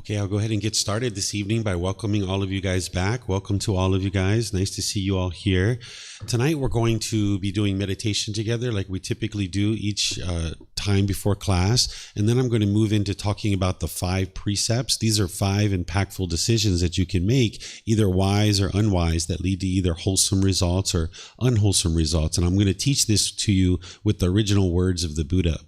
Okay, I'll go ahead and get started this evening by welcoming all of you guys back. Welcome to all of you guys. Nice to see you all here. Tonight we're going to be doing meditation together like we typically do each time before class. And then I'm going to move into talking about the 5 precepts. These are 5 impactful decisions that you can make, either wise or unwise, that lead to either wholesome results or unwholesome results. And I'm going to teach this to you with the original words of the Buddha.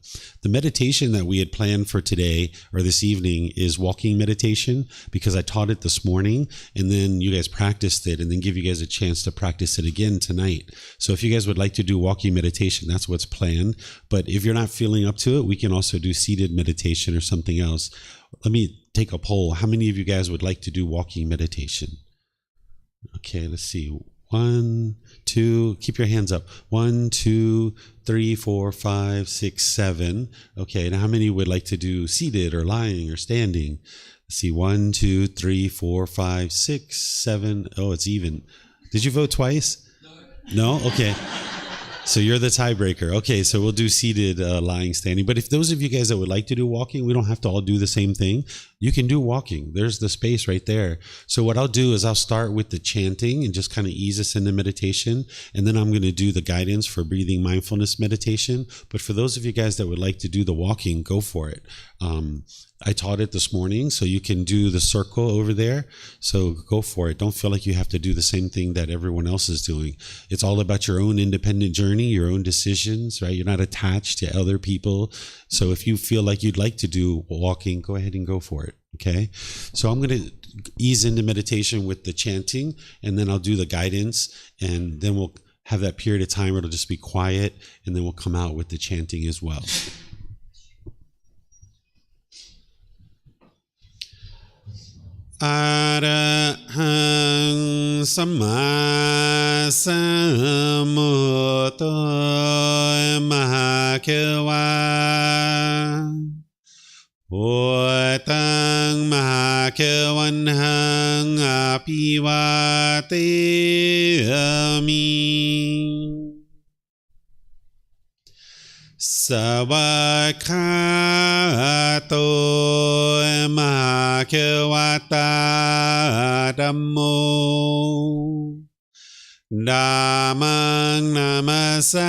The meditation that we had planned for today or this evening is walking meditation, because I taught it this morning and then you guys practiced it, and then give you guys a chance to practice it again tonight. So if you guys would like to do walking meditation, that's what's planned. But if you're not feeling up to it, we can also do seated meditation or something else. Let me take a poll. How many of you guys would like to do walking meditation? Okay, let's see. 1, 2, keep your hands up. 1, 2, 3, 4, 5, 6, 7. Okay, and how many would like to do seated or lying or standing? Let's see, 1, 2, 3, 4, 5, 6, 7. Oh, it's even. Did you vote twice? No? Okay. So you're the tiebreaker. Okay, so we'll do seated, lying, standing. But if those of you guys that would like to do walking, we don't have to all do the same thing. You can do walking. There's the space right there. So what I'll do is I'll start with the chanting and just kind of ease us into meditation. And then I'm going to do the guidance for breathing mindfulness meditation. But for those of you guys that would like to do the walking, go for it. I taught it this morning, so you can do the circle over there. So go for it. Don't feel like you have to do the same thing that everyone else is doing. It's all about your own independent journey, your own decisions, right? You're not attached to other people. So if you feel like you'd like to do walking, go ahead and go for it. Okay. So I'm going to ease into meditation with the chanting, and then I'll do the guidance, and then we'll have that period of time where it'll just be quiet, and then we'll come out with the chanting as well. Arahang Samma Sambuddho Mahakewa Buddhang Mahakewanhang Apivateyami Savakato Mahakewata Dhammo Dhammang Namasami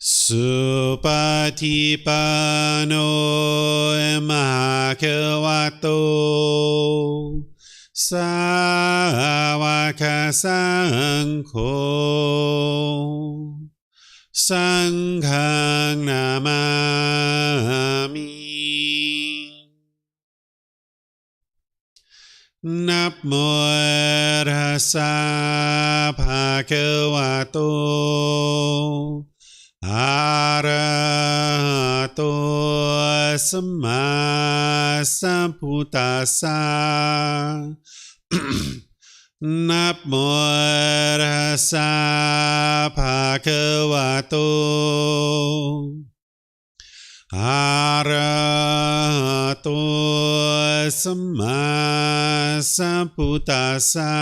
Supatipano Mahakewato Sāvaka Saṅkho Saṅghang Namami Namo Tassa Bhagavato Arahato Samma Sambuddhassa Namo Tassa Bhagavato Arahato Samma Sambuddhassa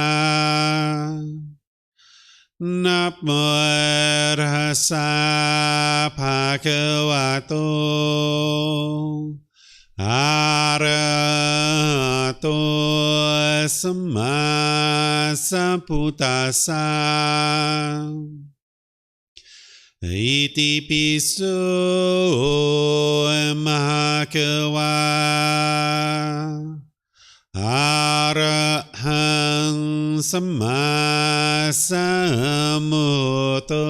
Namo Tassa Bhagavato Arahato Samma Sambuddhassa Iti piso Mahakewa Arahang Samma Sambuddho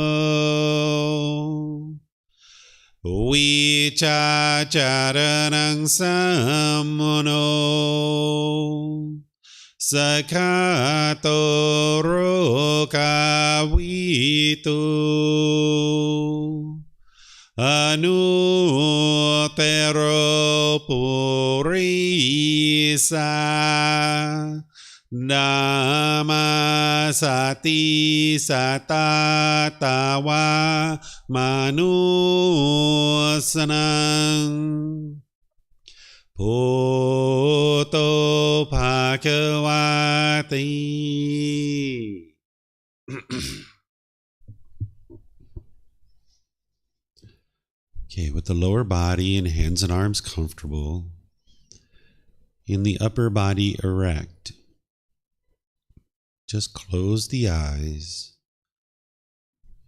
Vicacaranang Sammuno Sakato Rokavitu Anutero Purisa Dhammasati Satatawa Manusanang Bhutto Bhagavati. Okay, with the lower body and hands and arms comfortable, and the upper body erect, just close the eyes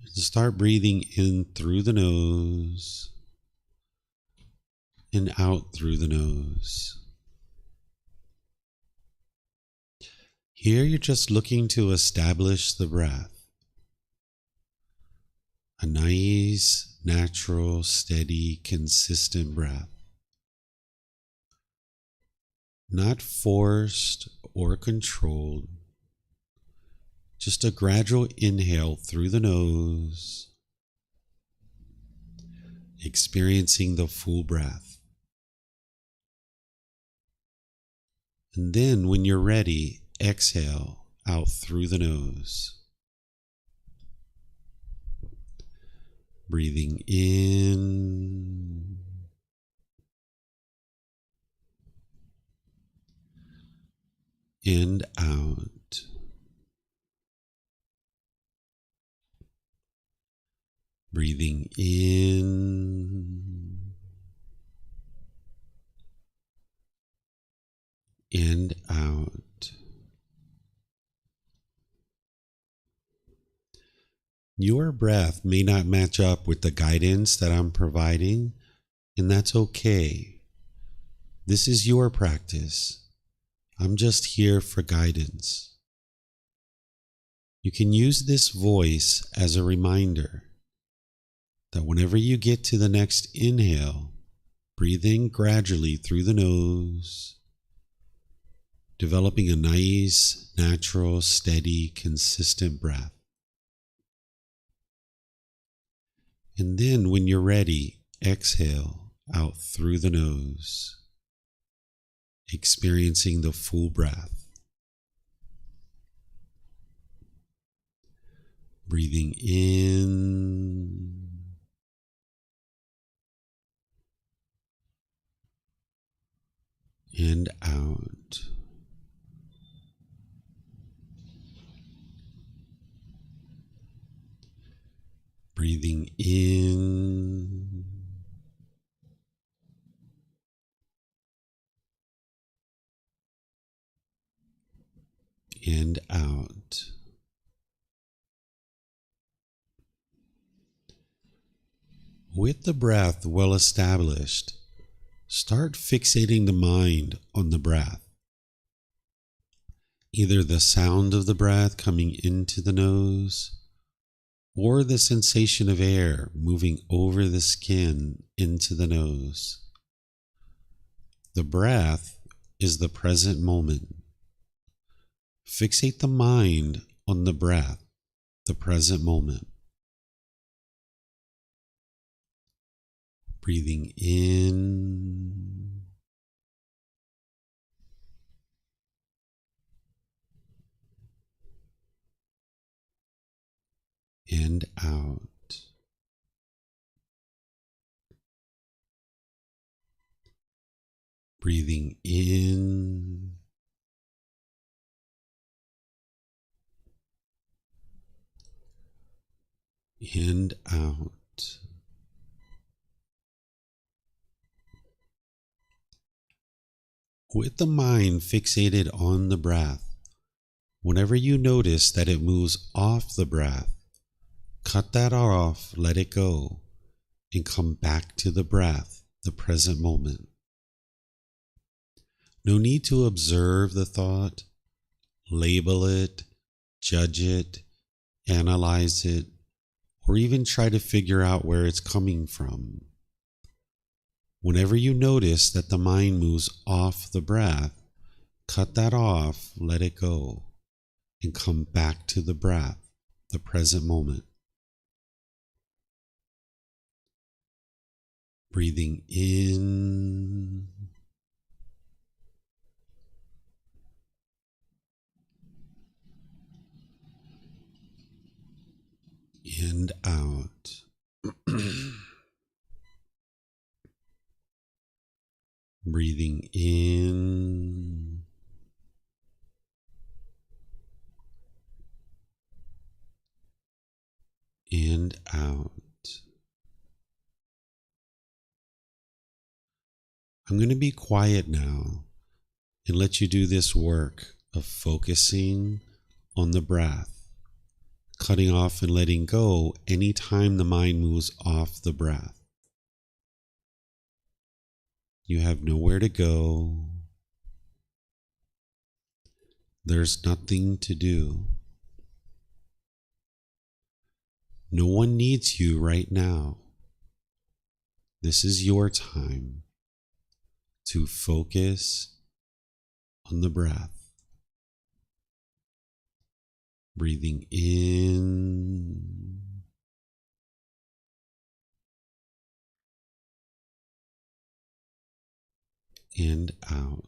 and start breathing in through the nose and out through the nose. Here you're just looking to establish the breath. A nice, natural, steady, consistent breath. Not forced or controlled. Just a gradual inhale through the nose, experiencing the full breath. And then when you're ready, exhale out through the nose. Breathing in and out. Breathing in and out. Your breath may not match up with the guidance that I'm providing, and that's okay. This is your practice. I'm just here for guidance. You can use this voice as a reminder that whenever you get to the next inhale, breathe in gradually through the nose, developing a nice, natural, steady, consistent breath. And then when you're ready, exhale out through the nose, experiencing the full breath. Breathing in and out. Breathing in and out. With the breath well established, start fixating the mind on the breath. Either the sound of the breath coming into the nose, or the sensation of air moving over the skin into the nose. The breath is the present moment. Fixate the mind on the breath, the present moment. Breathing in and out. Breathing in and out. With the mind fixated on the breath, whenever you notice that it moves off the breath, cut that off, let it go, and come back to the breath, the present moment. No need to observe the thought, label it, judge it, analyze it, or even try to figure out where it's coming from. Whenever you notice that the mind moves off the breath, cut that off, let it go, and come back to the breath, the present moment. Breathing in and out. Breathing in and out. I'm going to be quiet now and let you do this work of focusing on the breath, cutting off and letting go anytime the mind moves off the breath. You have nowhere to go. There's nothing to do. No one needs you right now. This is your time to focus on the breath. Breathing in and out.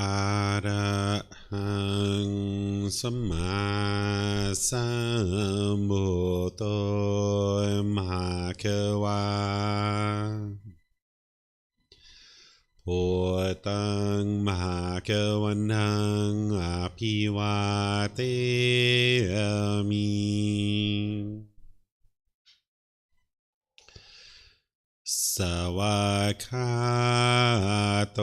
อะระหังสัมมาสัมพุทโธมหาเขวาพุทธังมหาเขวันตังอภิวาเทมิสวากขาโต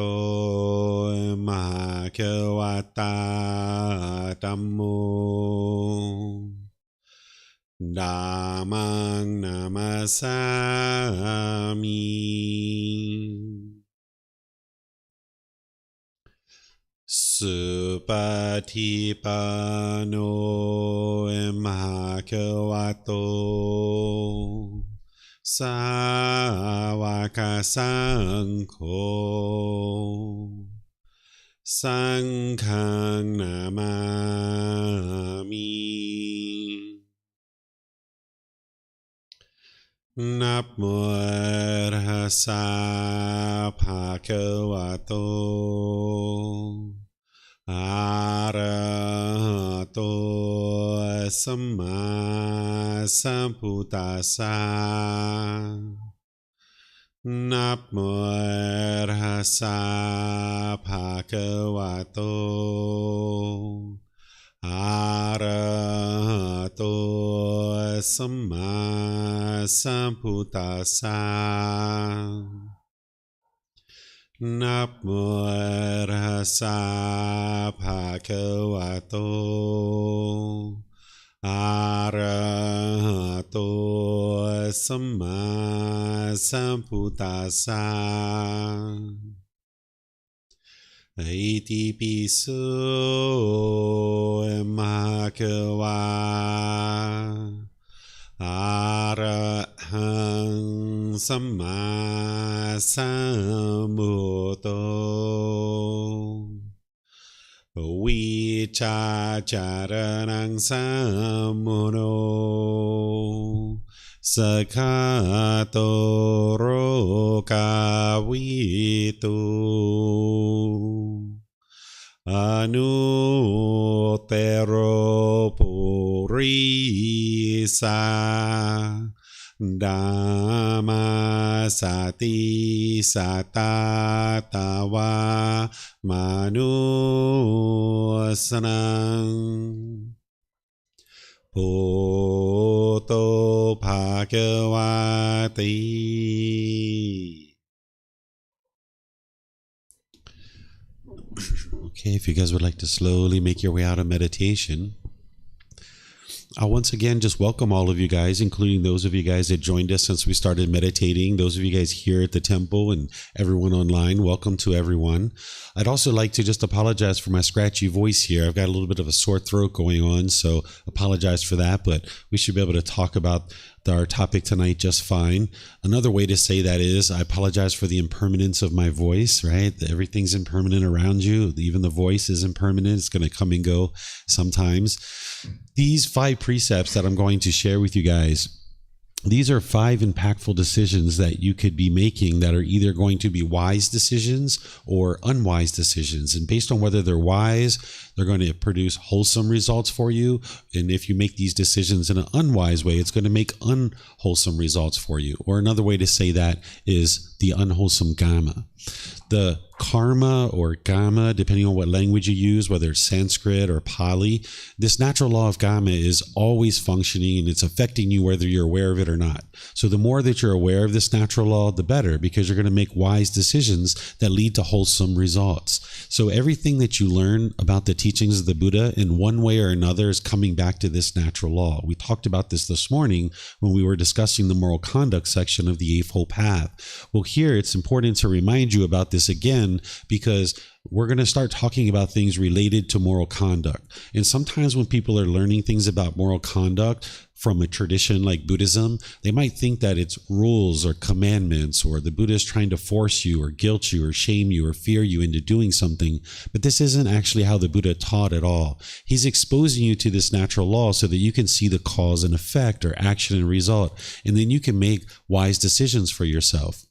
มหาเขวตาธัมโมธัมมังนามัสสามิสุปฏิปันโนมหาเขวโตสาวกสังโฆสังฆังนามามินะโมตัสสะภะคะวะโตอะระหะโตสัมมาสัมพุทธัสสะนะโมตัสสะภะคะวะโตอะระหะโตสัมมาสัมพุทธัสสะนะโมตัสสะภะคะวะโตอะระหะโตสัมมาสัมพุทธัสสะอิติปิโสมะคะวะอะระหังสัมมาสัมพุทโธวิชาจารณังสัมมุโนสกขาโตโรกาวิตุอนุเตโรปุริสาธัมมาสติสัตตาตาวามนุสนังพุทโธภะคะวะติ Okay, if you guys would like to slowly make your way out of meditation, I'll once again just welcome all of you guys, including those of you guys that joined us since we started meditating, those of you guys here at the temple and everyone online. Welcome to everyone. I'd also like to just apologize for my scratchy voice here. I've got a little bit of a sore throat going on, so apologize for that, but we should be able to talk about our topic tonight just fine. Another way to say that is I apologize for the impermanence of my voice, right? Everything's impermanent around you. Even the voice is impermanent. It's going to come and go sometimes. These 5 precepts that I'm going to share with you guys, these are 5 impactful decisions that you could be making that are either going to be wise decisions or unwise decisions. And based on whether they're wise, they're going to produce wholesome results for you. And if you make these decisions in an unwise way, it's going to make unwholesome results for you. Or another way to say that is the unwholesome Kamma. The karma or Kamma, depending on what language you use, whether it's Sanskrit or Pali, this natural law of Kamma is always functioning and it's affecting you whether you're aware of it or not. So the more that you're aware of this natural law, the better, because you're going to make wise decisions that lead to wholesome results. So everything that you learn about the teachings of the Buddha in one way or another is coming back to this natural law. We talked about this morning when we were discussing the moral conduct section of the Eightfold Path. Well, here it's important to remind you about this again, because we're going to start talking about things related to moral conduct. And sometimes when people are learning things about moral conduct from a tradition like Buddhism, they might think that it's rules or commandments, or the Buddha is trying to force you or guilt you or shame you or fear you into doing something. But this isn't actually how the Buddha taught at all. He's exposing you to this natural law so that you can see the cause and effect, or action and result, and then you can make wise decisions for yourself.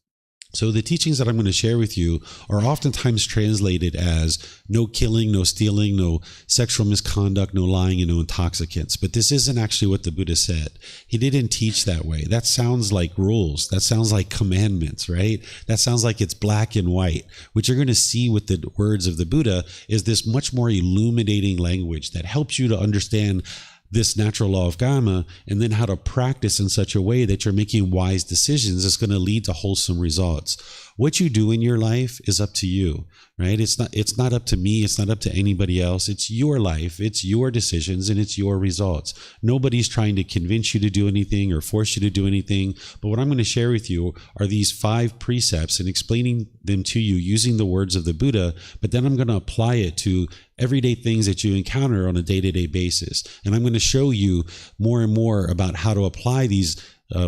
So the teachings that I'm going to share with you are oftentimes translated as no killing, no stealing, no sexual misconduct, no lying, and no intoxicants. But this isn't actually what the Buddha said. He didn't teach that way. That sounds like rules. That sounds like commandments, right? That sounds like it's black and white. What you're going to see with the words of the Buddha is this much more illuminating language that helps you to understand this natural law of Kamma, and then how to practice in such a way that you're making wise decisions that's going to lead to wholesome results. What you do in your life is up to you, right? It's not up to me. It's not up to anybody else. It's your life. It's your decisions and it's your results. Nobody's trying to convince you to do anything or force you to do anything. But what I'm going to share with you are these 5 precepts and explaining them to you using the words of the Buddha. But then I'm going to apply it to everyday things that you encounter on a day-to-day basis. And I'm going to show you more and more about how to apply these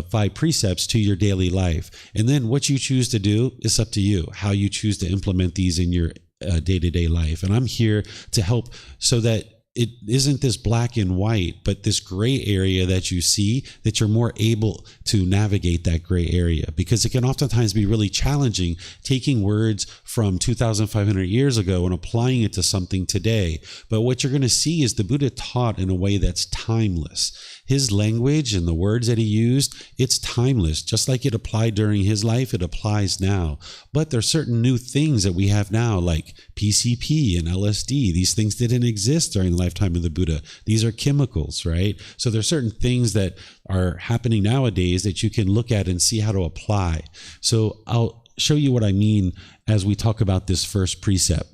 5 precepts to your daily life. And then what you choose to do is up to you, how you choose to implement these in your day-to-day life. And I'm here to help so that it isn't this black and white, but this gray area that you see, that you're more able to navigate that gray area, because it can oftentimes be really challenging taking words from 2,500 years ago and applying it to something today. But what you're going to see is the Buddha taught in a way that's timeless. His language and the words that he used, it's timeless. Just like it applied during his life, it applies now. But there are certain new things that we have now, like PCP and LSD. These things didn't exist during the lifetime of the Buddha. These are chemicals, right? So there are certain things that are happening nowadays that you can look at and see how to apply. So I'll show you what I mean as we talk about this first precept.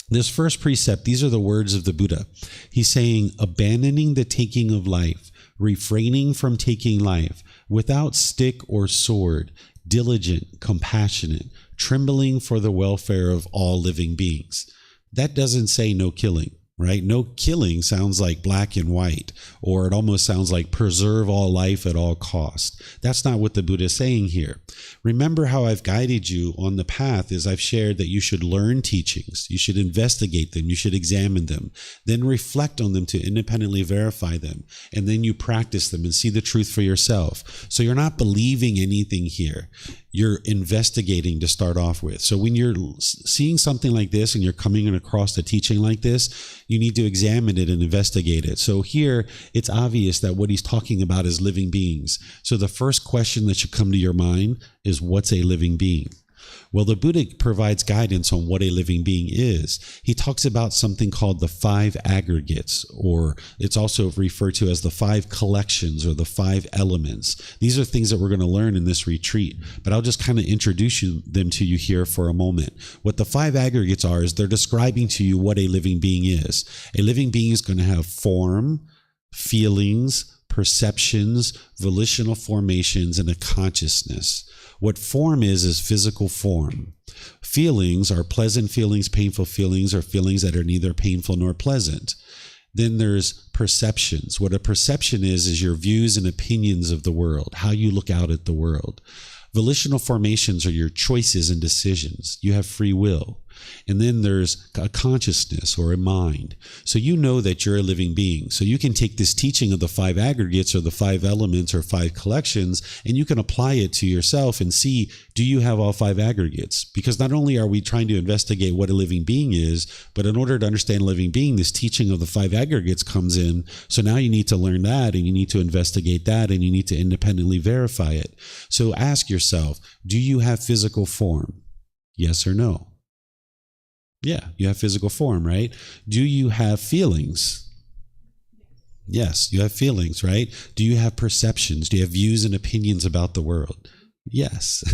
This first precept, these are the words of the Buddha. He's saying, abandoning the taking of life, refraining from taking life, without stick or sword, diligent, compassionate, trembling for the welfare of all living beings. That doesn't say no killing, right? No killing sounds like black and white, or it almost sounds like preserve all life at all cost. That's not what the Buddha is saying here. Remember how I've guided you on the path is I've shared that you should learn teachings, you should investigate them, you should examine them, then reflect on them to independently verify them, and then you practice them and see the truth for yourself. So you're not believing anything here. You're investigating to start off with. So when you're seeing something like this and you're coming across a teaching like this, you need to examine it and investigate it. So here, it's obvious that what he's talking about is living beings. So the first question that should come to your mind is, what's a living being? Well, the Buddha provides guidance on what a living being is. He talks about something called the 5 aggregates, or it's also referred to as the 5 collections or the 5 elements. These are things that we're going to learn in this retreat, but I'll just kind of introduce them to you here for a moment. What the 5 aggregates are is they're describing to you what a living being is. A living being is going to have form, feelings, perceptions, volitional formations, and a consciousness. What form is physical form. Feelings are pleasant feelings, painful feelings, or feelings that are neither painful nor pleasant. Then there's perceptions. What a perception is your views and opinions of the world, how you look out at the world. Volitional formations are your choices and decisions. You have free will. And then there's a consciousness or a mind. So you know that you're a living being. So you can take this teaching of the 5 aggregates or the 5 elements or 5 collections, and you can apply it to yourself and see, do you have all 5 aggregates? Because not only are we trying to investigate what a living being is, but in order to understand a living being, this teaching of the 5 aggregates comes in. So now you need to learn that, and you need to investigate that, and you need to independently verify it. So ask yourself, do you have physical form? Yes or no? Yeah, you have physical form, right? Do you have feelings? Yes, you have feelings, right? Do you have perceptions? Do you have views and opinions about the world? Yes.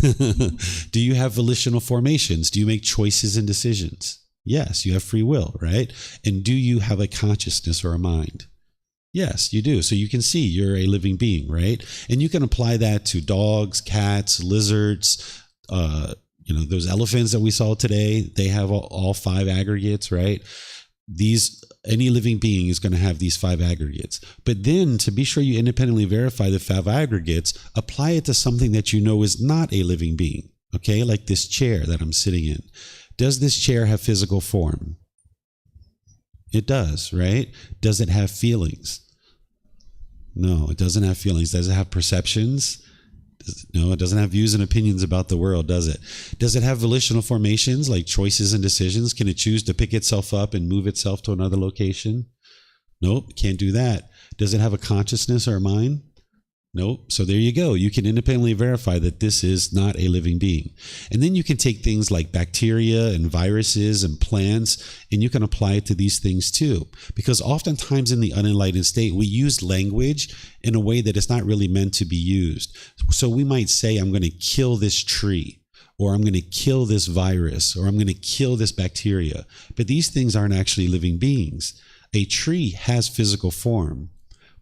Do you have volitional formations? Do you make choices and decisions? Yes, you have free will, right? And do you have a consciousness or a mind? Yes, you do. So you can see you're a living being, right? And you can apply that to dogs, cats, lizards, those elephants that we saw today, they have all 5 aggregates, right? Any living being is going to have these 5 aggregates. But then to be sure you independently verify the 5 aggregates, apply it to something that you know is not a living being, okay? Like this chair that I'm sitting in. Does this chair have physical form? It does, right? Does it have feelings? No, it doesn't have feelings. Does it have perceptions? No, it doesn't have views and opinions about the world, does it? Does it have volitional formations like choices and decisions? Can it choose to pick itself up and move itself to another location? Nope, can't do that. Does it have a consciousness or a mind? Nope. So there you go. You can independently verify that this is not a living being. And then you can take things like bacteria and viruses and plants, and you can apply it to these things too. Because oftentimes in the unenlightened state, we use language in a way that it's not really meant to be used. So we might say, I'm going to kill this tree, or I'm going to kill this virus, or I'm going to kill this bacteria. But these things aren't actually living beings. A tree has physical form,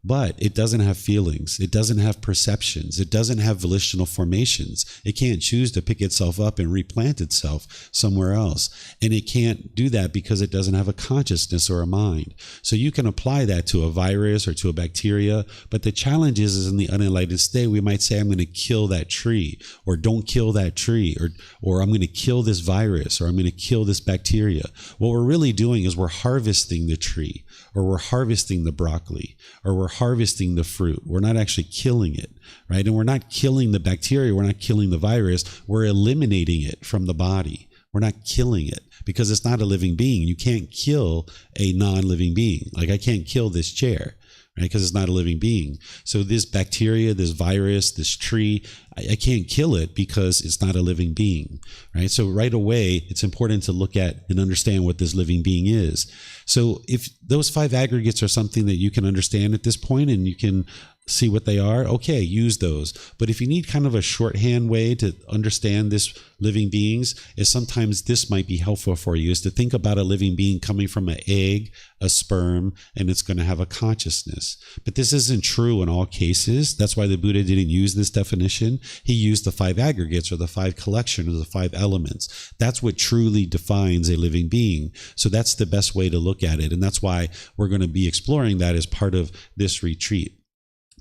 but it doesn't have feelings. It doesn't have perceptions. It doesn't have volitional formations. It can't choose to pick itself up and replant itself somewhere else. And it can't do that because it doesn't have a consciousness or a mind. So you can apply that to a virus or to a bacteria. But the challenge is in the unenlightened state, we might say, I'm going to kill that tree, or don't kill that tree, or I'm going to kill this virus, or I'm going to kill this bacteria. What we're really doing is we're harvesting the tree, or we're harvesting the broccoli, or we're harvesting the fruit. We're not actually killing it, right? And we're not killing the bacteria. We're not killing the virus. We're eliminating it from the body. We're not killing it because it's not a living being. You can't kill a non-living being. Like I can't kill this chair, right? Because it's not a living being. So this bacteria, this virus, this tree, I can't kill it because it's not a living being, right? So right away, it's important to look at and understand what this living being is. So if those 5 aggregates are something that you can understand at this point and you can see what they are, okay, use those. But if you need kind of a shorthand way to understand this living beings, is sometimes this might be helpful for you, is to think about a living being coming from an egg, a sperm, and it's going to have a consciousness. But this isn't true in all cases. That's why the Buddha didn't use this definition. He used the 5 aggregates, or the 5 collection, or the 5 elements. That's what truly defines a living being. So that's the best way to look at it. And that's why we're going to be exploring that as part of this retreat.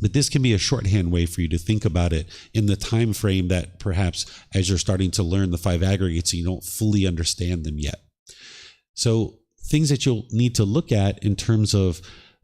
But this can be a shorthand way for you to think about it in the time frame that perhaps as you're starting to learn the 5 aggregates, you don't fully understand them yet. So things that you'll need to look at in terms of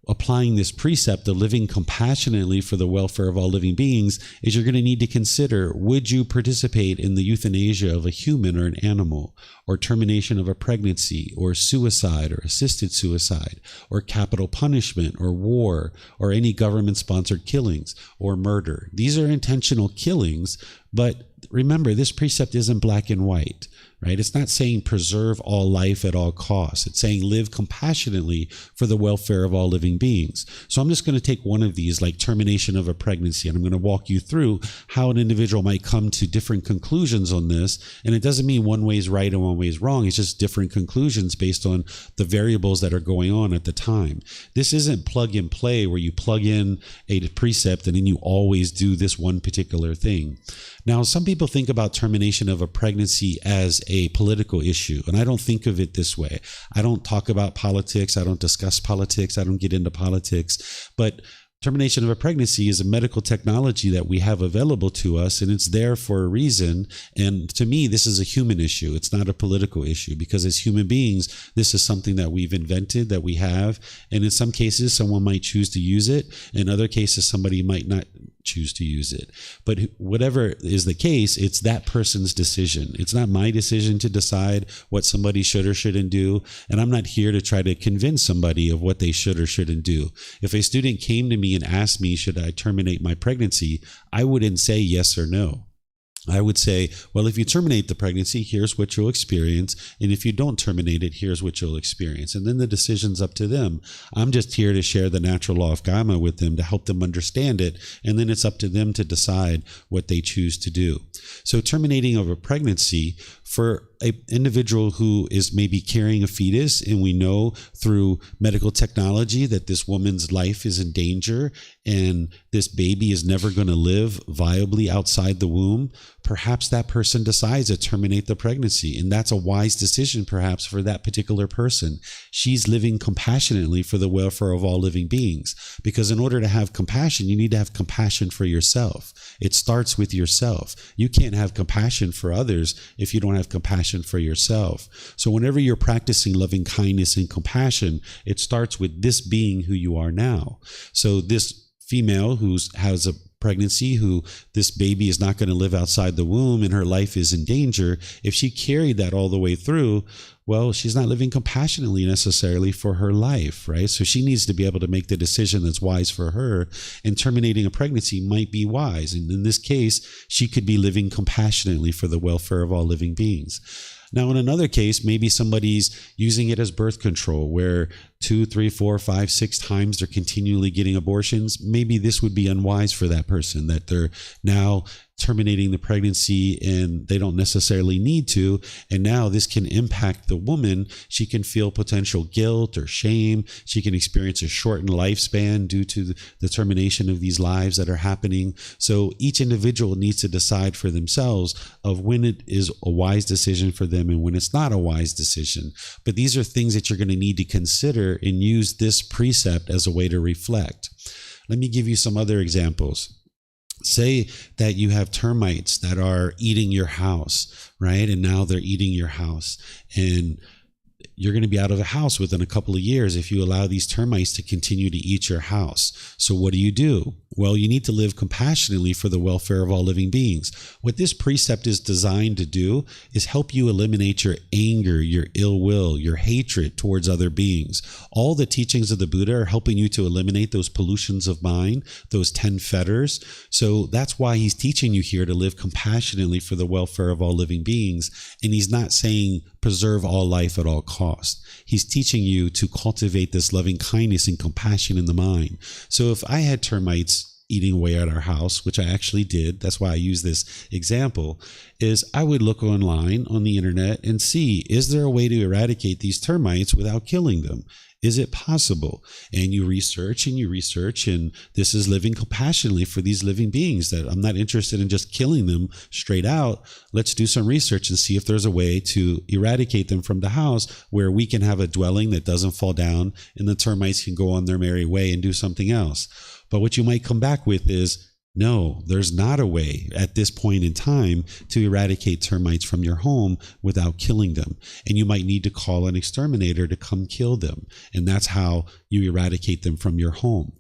applying this precept of living compassionately for the welfare of all living beings is you're going to need to consider, would you participate in the euthanasia of a human or an animal, or termination of a pregnancy, or suicide or assisted suicide, or capital punishment, or war, or any government-sponsored killings, or murder? These are intentional killings, but remember, this precept isn't black and white, right? It's not saying preserve all life at all costs. It's saying live compassionately for the welfare of all living beings. So I'm just going to take one of these, like termination of a pregnancy, and I'm going to walk you through how an individual might come to different conclusions on this. And it doesn't mean one way is right and one way is wrong. It's just different conclusions based on the variables that are going on at the time. This isn't plug and play where you plug in a precept and then you always do this one particular thing. Now, some people think about termination of a pregnancy as a political issue, and I don't think of it this way. I don't talk about politics. I don't discuss politics. I don't get into politics. But termination of a pregnancy is a medical technology that we have available to us, and it's there for a reason. And to me, this is a human issue. It's not a political issue, because as human beings, this is something that we've invented, that we have. And in some cases, someone might choose to use it. In other cases, somebody might not choose to use it. But whatever is the case, it's that person's decision. It's not my decision to decide what somebody should or shouldn't do. And I'm not here to try to convince somebody of what they should or shouldn't do. If a student came to me and asked me, should I terminate my pregnancy, I wouldn't say yes or no. I would say, well, if you terminate the pregnancy, here's what you'll experience. And if you don't terminate it, here's what you'll experience. And then the decision's up to them. I'm just here to share the natural law of Kamma with them to help them understand it. And then it's up to them to decide what they choose to do. So terminating of a pregnancy for an individual who is maybe carrying a fetus, and we know through medical technology that this woman's life is in danger and this baby is never going to live viably outside the womb, perhaps that person decides to terminate the pregnancy. And that's a wise decision perhaps for that particular person. She's living compassionately for the welfare of all living beings, because in order to have compassion, you need to have compassion for yourself. It starts with yourself. You can't have compassion for others if you don't have compassion for yourself. So whenever you're practicing loving kindness and compassion, it starts with this being who you are now. So this female who has a pregnancy, who this baby is not going to live outside the womb and her life is in danger, if she carried that all the way through, well, she's not living compassionately necessarily for her life, right? So she needs to be able to make the decision that's wise for her, and terminating a pregnancy might be wise. And in this case, she could be living compassionately for the welfare of all living beings. Now, in another case, maybe somebody's using it as birth control, where 2, 3, 4, 5, 6 times they're continually getting abortions. Maybe this would be unwise for that person, that they're now terminating the pregnancy and they don't necessarily need to. And now this can impact the woman. She can feel potential guilt or shame. She can experience a shortened lifespan due to the termination of these lives that are happening. So each individual needs to decide for themselves of when it is a wise decision for them and when it's not a wise decision. But these are things that you're going to need to consider and use this precept as a way to reflect. Let me give you some other examples. Say that you have termites that are eating your house, right? And now they're eating your house, and you're going to be out of the house within a couple of years if you allow these termites to continue to eat your house. So what do? Well, you need to live compassionately for the welfare of all living beings. What this precept is designed to do is help you eliminate your anger, your ill will, your hatred towards other beings. All the teachings of the Buddha are helping you to eliminate those pollutions of mind, those 10 fetters. So that's why he's teaching you here to live compassionately for the welfare of all living beings. And he's not saying preserve all life at all costs. He's teaching you to cultivate this loving kindness and compassion in the mind. So if I had termites eating away at our house, which I actually did, that's why I use this example, is I would look online on the internet and see, is there a way to eradicate these termites without killing them? Is it possible? And you research, and this is living compassionately for these living beings, that I'm not interested in just killing them straight out. Let's do some research and see if there's a way to eradicate them from the house where we can have a dwelling that doesn't fall down and the termites can go on their merry way and do something else. But what you might come back with is, no, there's not a way at this point in time to eradicate termites from your home without killing them. And you might need to call an exterminator to come kill them. And that's how you eradicate them from your home.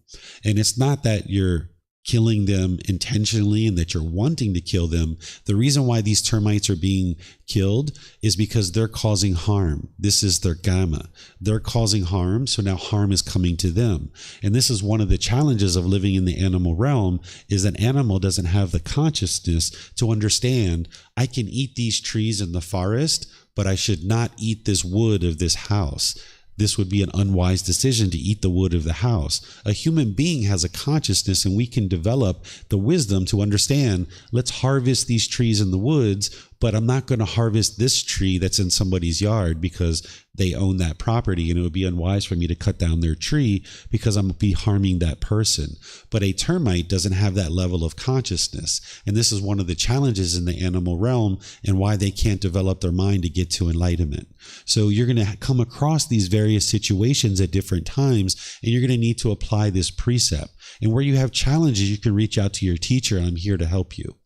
And it's not that you're killing them intentionally and that you're wanting to kill them. The reason why these termites are being killed is because they're causing harm. This is their kamma. They're causing harm, so now harm is coming to them. And this is one of the challenges of living in the animal realm, is an animal doesn't have the consciousness to understand, I can eat these trees in the forest, but I should not eat this wood of this house. This would be an unwise decision to eat the wood of the house. A human being has a consciousness, and we can develop the wisdom to understand, let's harvest these trees in the woods, but I'm not going to harvest this tree that's in somebody's yard because they own that property, and it would be unwise for me to cut down their tree because I'm going to be harming that person. But a termite doesn't have that level of consciousness. And this is one of the challenges in the animal realm and why they can't develop their mind to get to enlightenment. So you're going to come across these various situations at different times, and you're going to need to apply this precept. And where you have challenges, you can reach out to your teacher, and I'm here to help you.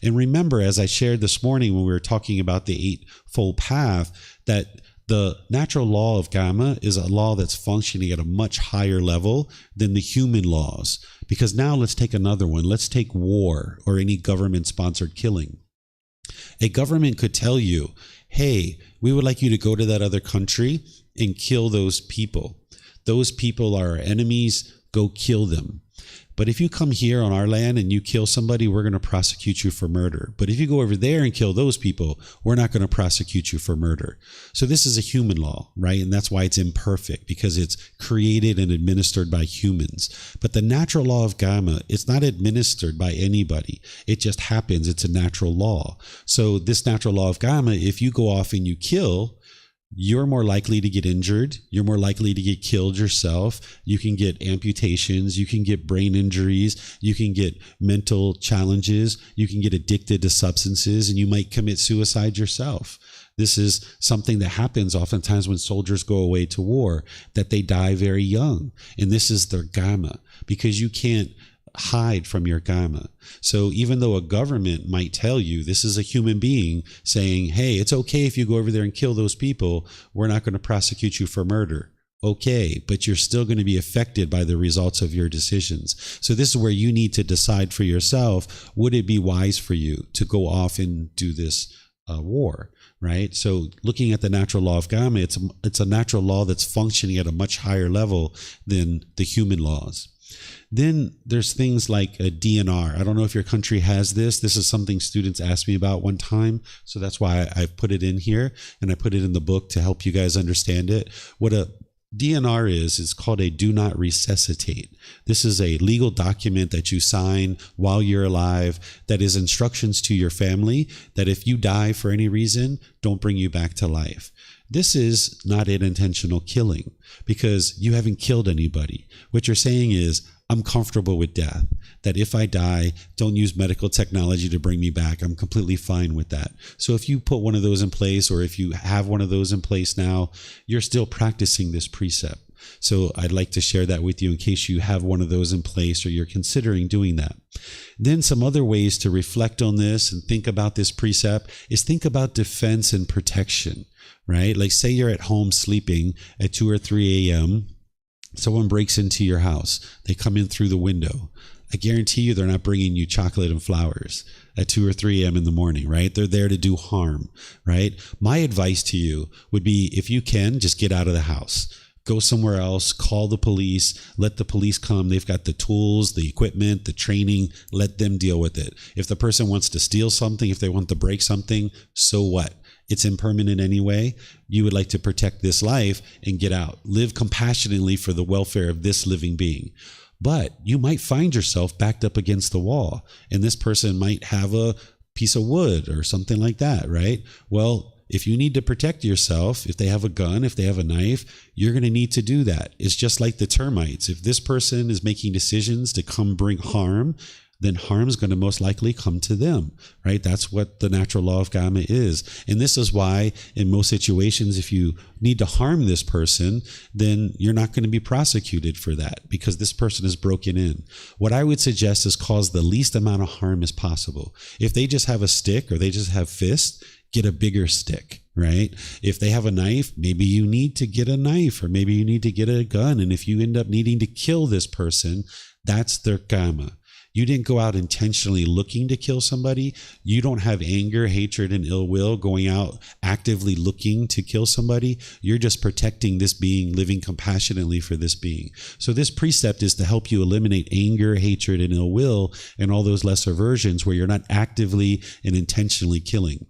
And remember, as I shared this morning when we were talking about the Eightfold Path, that the natural law of Kamma is a law that's functioning at a much higher level than the human laws. Because now let's take another one. Let's take war or any government-sponsored killing. A government could tell you, hey, we would like you to go to that other country and kill those people. Those people are our enemies. Go kill them. But if you come here on our land and you kill somebody, we're going to prosecute you for murder. But if you go over there and kill those people, we're not going to prosecute you for murder. So this is a human law, right? And that's why it's imperfect, because it's created and administered by humans. But the natural law of Kamma, it's not administered by anybody. It just happens. It's a natural law. So this natural law of Kamma, if you go off and you kill, you're more likely to get injured. You're more likely to get killed yourself. You can get amputations. You can get brain injuries. You can get mental challenges. You can get addicted to substances, and you might commit suicide yourself. This is something that happens oftentimes when soldiers go away to war, that they die very young. And this is their kamma, because you can't hide from your kamma. So even though a government might tell you, this is a human being saying, hey, it's okay if you go over there and kill those people, we're not going to prosecute you for murder. okay, but you're still going to be affected by the results of your decisions. So this is where you need to decide for yourself, would it be wise for you to go off and do this war, right? So looking at the natural law of Kamma, it's a natural law that's functioning at a much higher level than the human laws. Then there's things like a DNR. I don't know if your country has this. This is something students asked me about one time. So that's why I've put it in here, and I put it in the book to help you guys understand it. What a DNR is called a do not resuscitate. This is a legal document that you sign while you're alive that is instructions to your family that if you die for any reason, don't bring you back to life. This is not an intentional killing because you haven't killed anybody. What you're saying is, I'm comfortable with death, that if I die, don't use medical technology to bring me back. I'm completely fine with that. So if you put one of those in place, or if you have one of those in place now, you're still practicing this precept. So I'd like to share that with you in case you have one of those in place or you're considering doing that. Then some other ways to reflect on this and think about this precept is think about defense and protection, right? Like say you're at home sleeping at 2 or 3 a.m., someone breaks into your house. They come in through the window. I guarantee you they're not bringing you chocolate and flowers at 2 or 3 a.m. in the morning, right? They're there to do harm, right? My advice to you would be, if you can, just get out of the house. Go somewhere else, call the police, let the police come. They've got the tools, the equipment, the training. Let them deal with it. If the person wants to steal something, if they want to break something, so what? It's impermanent anyway. You would like to protect this life and get out. Live compassionately for the welfare of this living being. But you might find yourself backed up against the wall, and this person might have a piece of wood or something like that, right? Well, if you need to protect yourself, if they have a gun, if they have a knife, you're going to need to do that. It's just like the termites. If this person is making decisions to come bring harm, then harm is going to most likely come to them, right? That's what the natural law of Kamma is. And this is why in most situations, if you need to harm this person, then you're not going to be prosecuted for that because this person is broken in. What I would suggest is cause the least amount of harm as possible. If they just have a stick or they just have fists, get a bigger stick, right? If they have a knife, maybe you need to get a knife, or maybe you need to get a gun. And if you end up needing to kill this person, that's their Kamma. You didn't go out intentionally looking to kill somebody. You don't have anger, hatred, and ill will going out actively looking to kill somebody. You're just protecting this being, living compassionately for this being. So this precept is to help you eliminate anger, hatred, and ill will, and all those lesser versions where you're not actively and intentionally killing.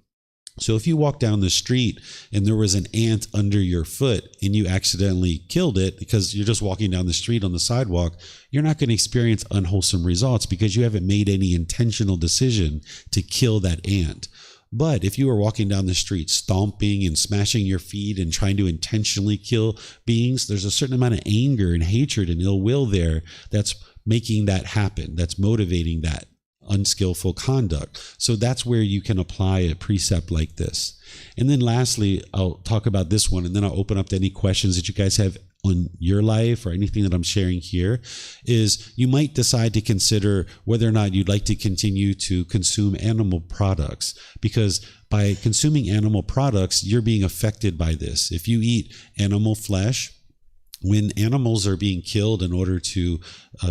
So if you walk down the street and there was an ant under your foot and you accidentally killed it because you're just walking down the street on the sidewalk, you're not going to experience unwholesome results because you haven't made any intentional decision to kill that ant. But if you were walking down the street stomping and smashing your feet and trying to intentionally kill beings, there's a certain amount of anger and hatred and ill will there that's making that happen, that's motivating that unskillful conduct. So that's where you can apply a precept like this. And then lastly, I'll talk about this one, and then I'll open up to any questions that you guys have on your life or anything that I'm sharing here. Is you might decide to consider whether or not you'd like to continue to consume animal products, because by consuming animal products, you're being affected by this. If you eat animal flesh, when animals are being killed in order to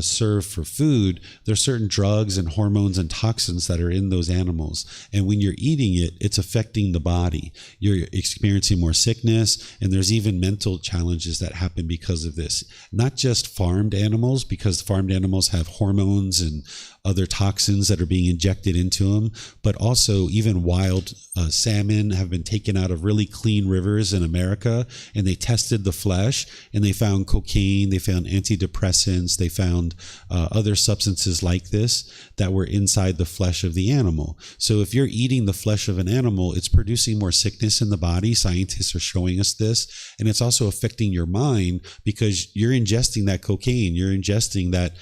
serve for food, there's certain drugs and hormones and toxins that are in those animals. And when you're eating it, it's affecting the body. You're experiencing more sickness, and there's even mental challenges that happen because of this. Not just farmed animals, because farmed animals have hormones and other toxins that are being injected into them, but also even wild salmon have been taken out of really clean rivers in America, and they tested the flesh, and they found cocaine, they found antidepressants, they found other substances like this that were inside the flesh of the animal. So if you're eating the flesh of an animal, it's producing more sickness in the body. Scientists are showing us this. And it's also affecting your mind because you're ingesting that cocaine, you're ingesting that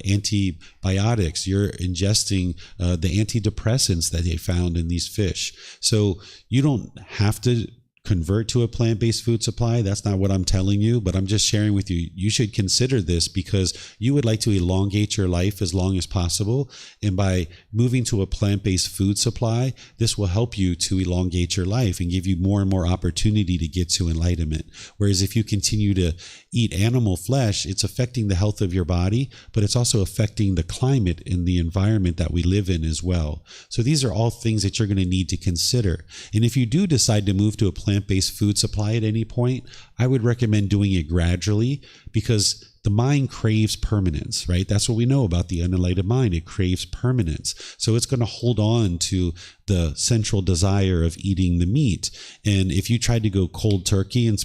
antibiotics, you're ingesting the antidepressants that they found in these fish. So you don't have to convert to a plant-based food supply. That's not what I'm telling you, but I'm just sharing with you. You should consider this because you would like to elongate your life as long as possible. And by moving to a plant-based food supply, this will help you to elongate your life and give you more and more opportunity to get to enlightenment. Whereas if you continue to eat animal flesh, it's affecting the health of your body, but it's also affecting the climate and the environment that we live in as well. So these are all things that you're going to need to consider. And if you do decide to move to a plant-based food supply at any point, I would recommend doing it gradually because the mind craves permanence, right? That's what we know about the unenlightened mind. It craves permanence. So it's going to hold on to the central desire of eating the meat. And if you try to go cold turkey and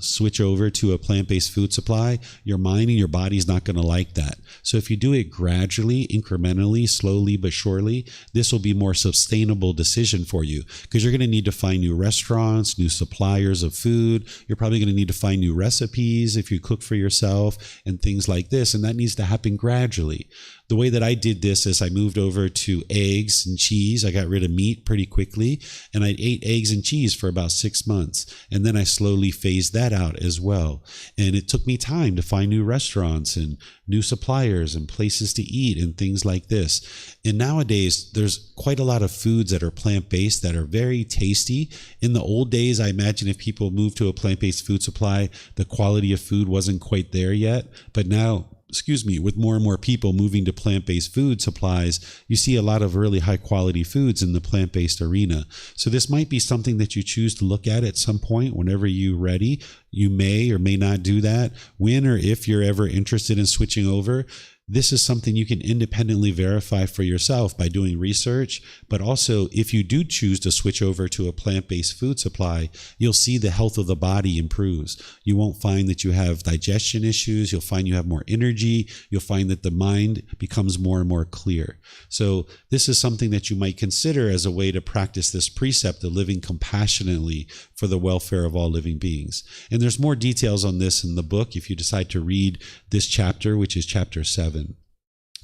switch over to a plant-based food supply, your mind and your body is not going to like that. So if you do it gradually, incrementally, slowly but surely, this will be a more sustainable decision for you because you're going to need to find new restaurants, new suppliers of food. You're probably going to need to find new recipes if you cook for yourself and things like this. And that needs to happen gradually. The way that I did this is I moved over to eggs and cheese. I got rid of meat pretty quickly, and I ate eggs and cheese for about 6 months. And then I slowly phased that out as well. And it took me time to find new restaurants and new suppliers and places to eat and things like this. And nowadays, there's quite a lot of foods that are plant-based that are very tasty. In the old days, I imagine if people moved to a plant-based food supply, the quality of food wasn't quite there yet. But now, with more and more people moving to plant-based food supplies, you see a lot of really high quality foods in the plant-based arena. So this might be something that you choose to look at some point whenever you're ready. You may or may not do that. When or if you're ever interested in switching over, this is something you can independently verify for yourself by doing research. But also, if you do choose to switch over to a plant-based food supply, you'll see the health of the body improves. You won't find that you have digestion issues. You'll find you have more energy. You'll find that the mind becomes more and more clear. So this is something that you might consider as a way to practice this precept of living compassionately for the welfare of all living beings. And there's more details on this in the book if you decide to read this chapter, which is chapter 7.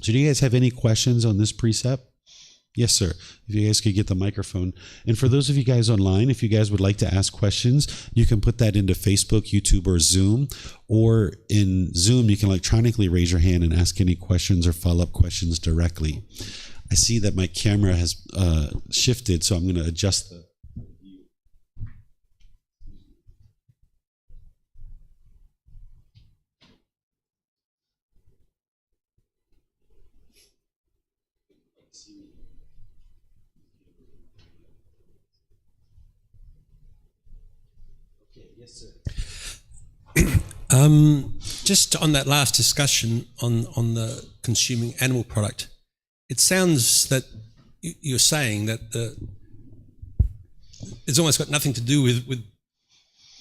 So do you guys have any questions on this precept? Yes, sir. If you guys could get the microphone. And for those of you guys online, if you guys would like to ask questions, you can put that into Facebook, YouTube, or Zoom. Or in Zoom, you can electronically raise your hand and ask any questions or follow-up questions directly. I see that my camera has shifted, so I'm going to adjust the view. Okay, yes, sir. Just on that last discussion on the consuming animal product, it sounds that you're saying that it's almost got nothing to do with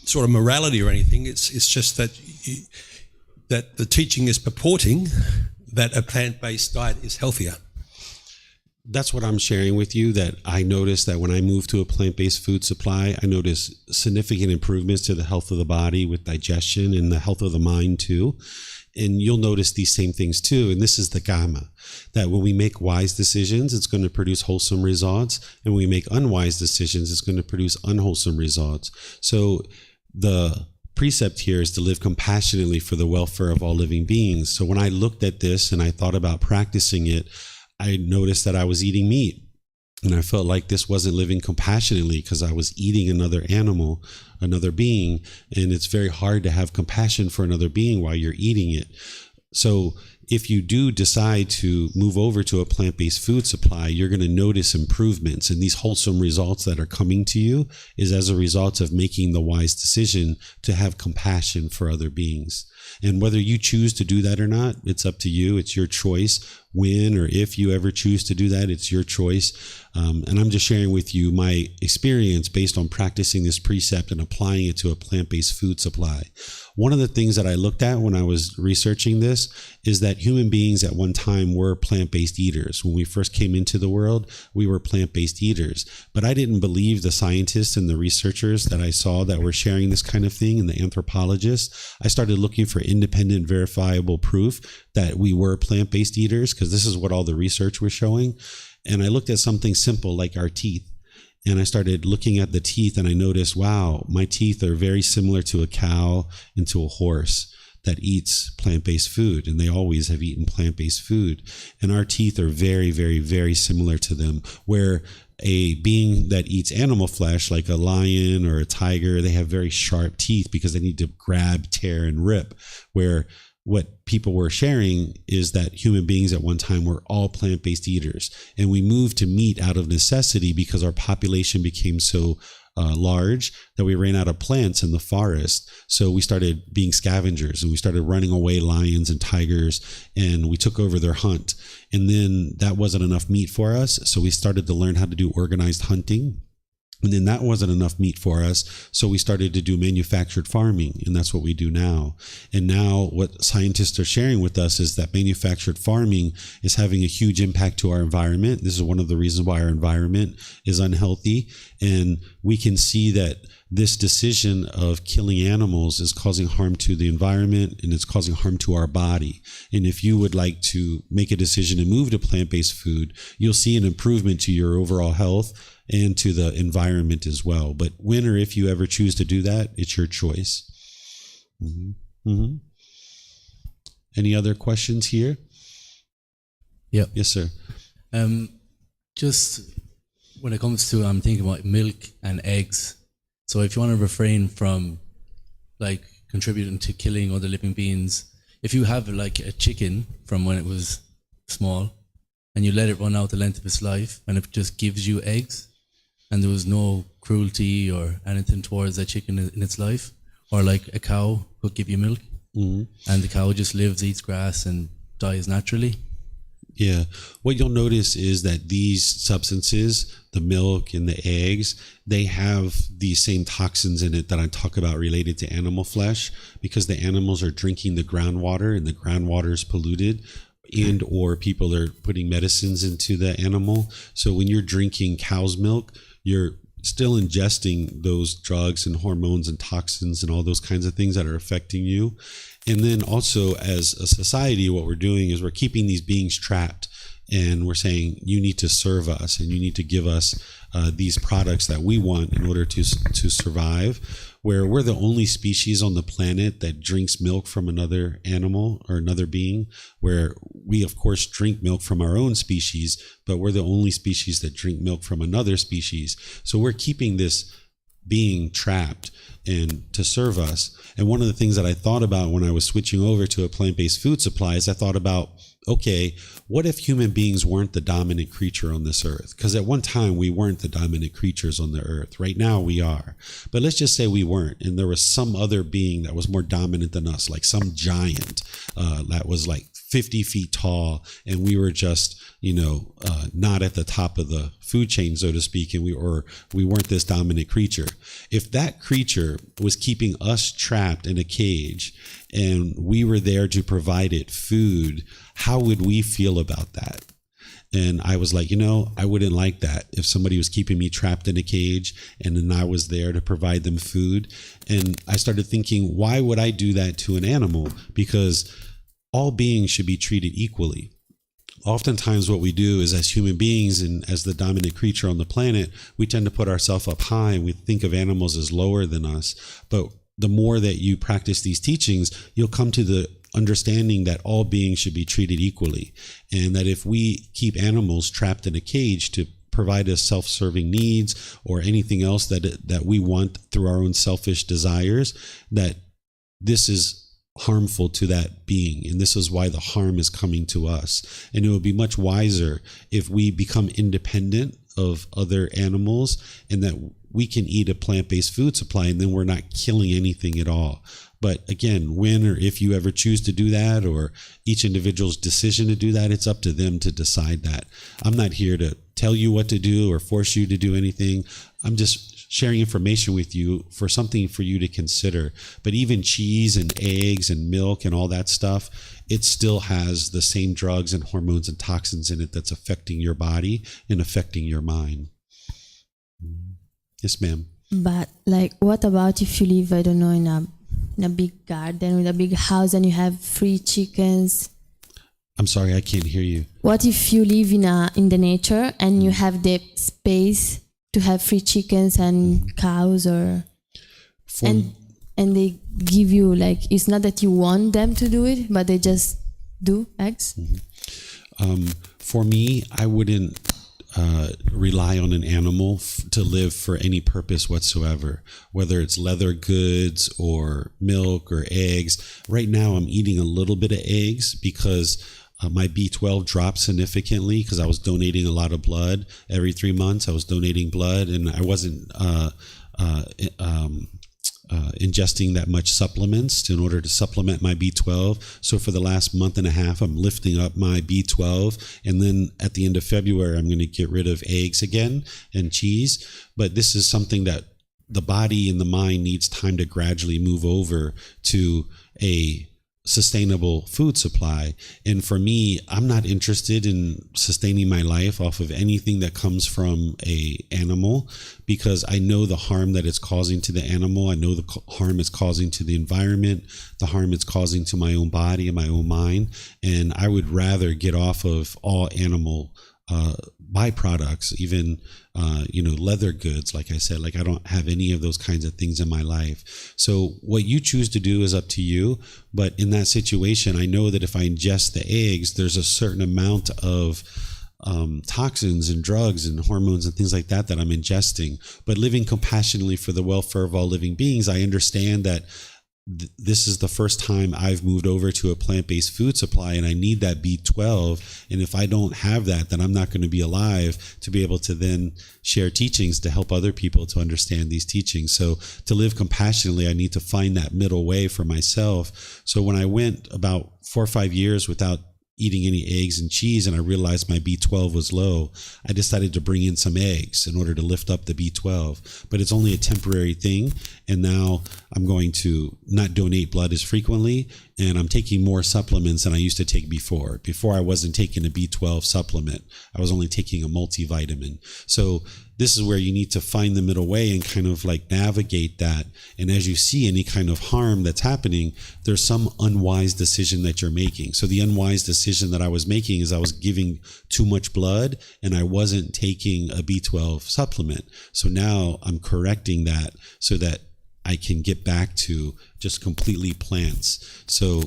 sort of morality or anything. It's just that that the teaching is purporting that a plant-based diet is healthier. That's what I'm sharing with you, that I noticed that when I moved to a plant-based food supply, I noticed significant improvements to the health of the body with digestion and the health of the mind too. And you'll notice these same things too. And this is the Kamma, that when we make wise decisions, it's going to produce wholesome results. And when we make unwise decisions, it's going to produce unwholesome results. So the precept here is to live compassionately for the welfare of all living beings. So when I looked at this and I thought about practicing it, I noticed that I was eating meat. And I felt like this wasn't living compassionately because I was eating another animal, another being. And it's very hard to have compassion for another being while you're eating it. So if you do decide to move over to a plant-based food supply, you're going to notice improvements. And these wholesome results that are coming to you is as a result of making the wise decision to have compassion for other beings. And whether you choose to do that or not, it's up to you. It's your choice. When or if you ever choose to do that, it's your choice. And I'm just sharing with you my experience based on practicing this precept and applying it to a plant-based food supply. One of the things that I looked at when I was researching this is that human beings at one time were plant-based eaters. When we first came into the world, we were plant-based eaters. But I didn't believe the scientists and the researchers that I saw that were sharing this kind of thing, and the anthropologists. I started looking for independent, verifiable proof that we were plant-based eaters, because this is what all the research was showing. And I looked at something simple like our teeth. And I started looking at the teeth, and I noticed, wow, my teeth are very similar to a cow and to a horse that eats plant-based food, and they always have eaten plant-based food. And our teeth are very, very, very similar to them, where a being that eats animal flesh, like a lion or a tiger, they have very sharp teeth because they need to grab, tear, and rip, where what people were sharing is that human beings at one time were all plant-based eaters. And we moved to meat out of necessity because our population became so large that we ran out of plants in the forest. So we started being scavengers, and we started running away lions and tigers, and we took over their hunt. And then that wasn't enough meat for us. So we started to learn how to do organized hunting. And then that wasn't enough meat for us. So we started to do manufactured farming, and that's what we do now. And now what scientists are sharing with us is that manufactured farming is having a huge impact to our environment. This is one of the reasons why our environment is unhealthy. And we can see that this decision of killing animals is causing harm to the environment, and it's causing harm to our body. And if you would like to make a decision to move to plant-based food, you'll see an improvement to your overall health and to the environment as well. But when or if you ever choose to do that, it's your choice. Any other questions here? Yeah. Yes, sir. Just when it comes to, I'm thinking about milk and eggs. So if you want to refrain from like contributing to killing other living beings, if you have like a chicken from when it was small and you let it run out the length of its life and it just gives you eggs, and there was no cruelty or anything towards that chicken in its life, or like a cow could give you milk, and the cow just lives, eats grass, and dies naturally. Yeah. What you'll notice is that these substances, the milk and the eggs, they have these same toxins in it that I talk about related to animal flesh, because the animals are drinking the groundwater, and the groundwater is polluted, and or people are putting medicines into the animal. So when you're drinking cow's milk, you're still ingesting those drugs and hormones and toxins and all those kinds of things that are affecting you. And then also as a society, what we're doing is we're keeping these beings trapped, and we're saying, you need to serve us, and you need to give us these products that we want in order to survive, where we're the only species on the planet that drinks milk from another animal or another being, where we of course drink milk from our own species, but we're the only species that drink milk from another species. So we're keeping this being trapped and to serve us. And one of the things that I thought about when I was switching over to a plant-based food supply is I thought about, okay, what if human beings weren't the dominant creature on this earth? Because at one time we weren't the dominant creatures on the earth. Right now we are. But let's just say we weren't, and there was some other being that was more dominant than us, like some giant that was like 50 feet tall, and we were just, not at the top of the food chain, so to speak, and we weren't this dominant creature. If that creature was keeping us trapped in a cage and we were there to provide it food, how would we feel about that? And I was like, I wouldn't like that if somebody was keeping me trapped in a cage and then I was there to provide them food. And I started thinking, why would I do that to an animal? Because all beings should be treated equally. Oftentimes what we do is, as human beings and as the dominant creature on the planet, we tend to put ourselves up high and we think of animals as lower than us. But the more that you practice these teachings, you'll come to the understanding that all beings should be treated equally. And that if we keep animals trapped in a cage to provide us self-serving needs or anything else that we want through our own selfish desires, that this is harmful to that being, and this is why the harm is coming to us. And it would be much wiser if we become independent of other animals, and that we can eat a plant-based food supply, and then we're not killing anything at all. But again, when or if you ever choose to do that, or each individual's decision to do that, it's up to them to decide that. I'm not here to tell you what to do or force you to do anything. I'm just sharing information with you for something for you to consider. But even cheese and eggs and milk and all that stuff, it still has the same drugs and hormones and toxins in it that's affecting your body and affecting your mind. Yes, ma'am. But what about if you live, I don't know, in a big garden with a big house and you have 3 chickens? I'm sorry, I can't hear you. What if you live in the nature and you have the space to have free chickens and cows, or and they give you, like, it's not that you want them to do it, but they just do eggs? For me, I wouldn't rely on an animal to live for any purpose whatsoever, whether it's leather goods or milk or eggs. Right now, I'm eating a little bit of eggs because my B12 dropped significantly because I was donating a lot of blood. Every 3 months, I was donating blood, and I wasn't ingesting that much supplements in order to supplement my B12. So for the last month and a half, I'm lifting up my B12. And then at the end of February, I'm going to get rid of eggs again and cheese. But this is something that the body and the mind needs time to gradually move over to a sustainable food supply. And for me, I'm not interested in sustaining my life off of anything that comes from a animal, because I know the harm that it's causing to the animal. I know the harm it's causing to the environment, the harm it's causing to my own body and my own mind. And I would rather get off of all animal byproducts, even leather goods. Like I said, like I don't have any of those kinds of things in my life. So what you choose to do is up to you. But in that situation, I know that if I ingest the eggs, there's a certain amount of toxins and drugs and hormones and things like that I'm ingesting. But living compassionately for the welfare of all living beings, I understand that this is the first time I've moved over to a plant-based food supply, and I need that B12. And if I don't have that, then I'm not going to be alive to be able to then share teachings to help other people to understand these teachings. So to live compassionately, I need to find that middle way for myself. So when I went about 4 or 5 years without eating any eggs and cheese, and I realized my B12 was low, I decided to bring in some eggs in order to lift up the B12. But it's only a temporary thing, and now I'm going to not donate blood as frequently, and I'm taking more supplements than I used to take before. Before, I wasn't taking a B12 supplement. I was only taking a multivitamin. So this is where you need to find the middle way and kind of like navigate that. And as you see any kind of harm that's happening, there's some unwise decision that you're making. So the unwise decision that I was making is I was giving too much blood and I wasn't taking a B12 supplement. So now I'm correcting that so that I can get back to just completely plants. So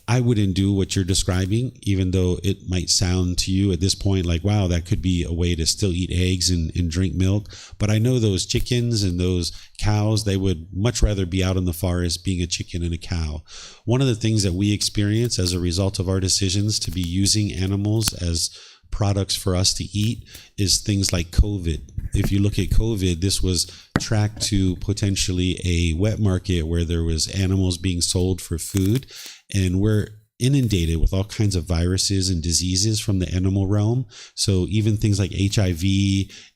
I wouldn't do what you're describing, even though it might sound to you at this point like, wow, that could be a way to still eat eggs and drink milk. But I know those chickens and those cows, they would much rather be out in the forest being a chicken and a cow. One of the things that we experience as a result of our decisions to be using animals as products for us to eat is things like COVID. If you look at COVID, this was tracked to potentially a wet market where there was animals being sold for food, and we're inundated with all kinds of viruses and diseases from the animal realm. So even things like HIV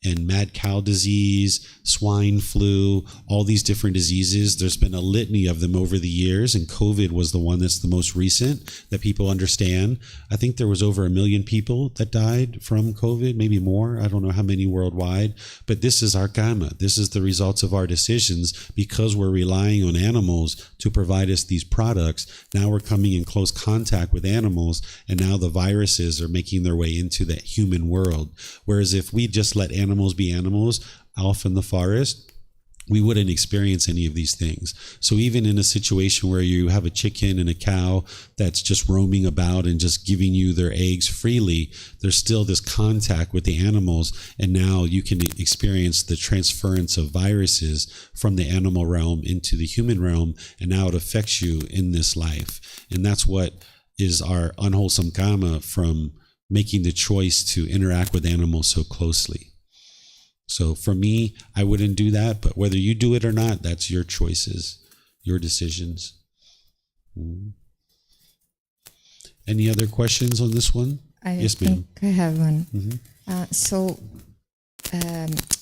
and mad cow disease, swine flu, all these different diseases, there's been a litany of them over the years, and COVID was the one that's the most recent that people understand. I think there was over 1 million people that died from COVID, maybe more. I don't know how many worldwide, but this is our kamma. This is the results of our decisions because we're relying on animals to provide us these products. Now we're coming in close contact with animals, and now the viruses are making their way into the human world. Whereas if we just let animals be animals off in the forest, we wouldn't experience any of these things. So even in a situation where you have a chicken and a cow that's just roaming about and just giving you their eggs freely, there's still this contact with the animals, and now you can experience the transference of viruses from the animal realm into the human realm, and now it affects you in this life. And that's what is our unwholesome kamma from making the choice to interact with animals so closely. So for me, I wouldn't do that, but whether you do it or not, that's your choices, your decisions. Any other questions on this one? Yes, ma'am. I have one. Mm-hmm.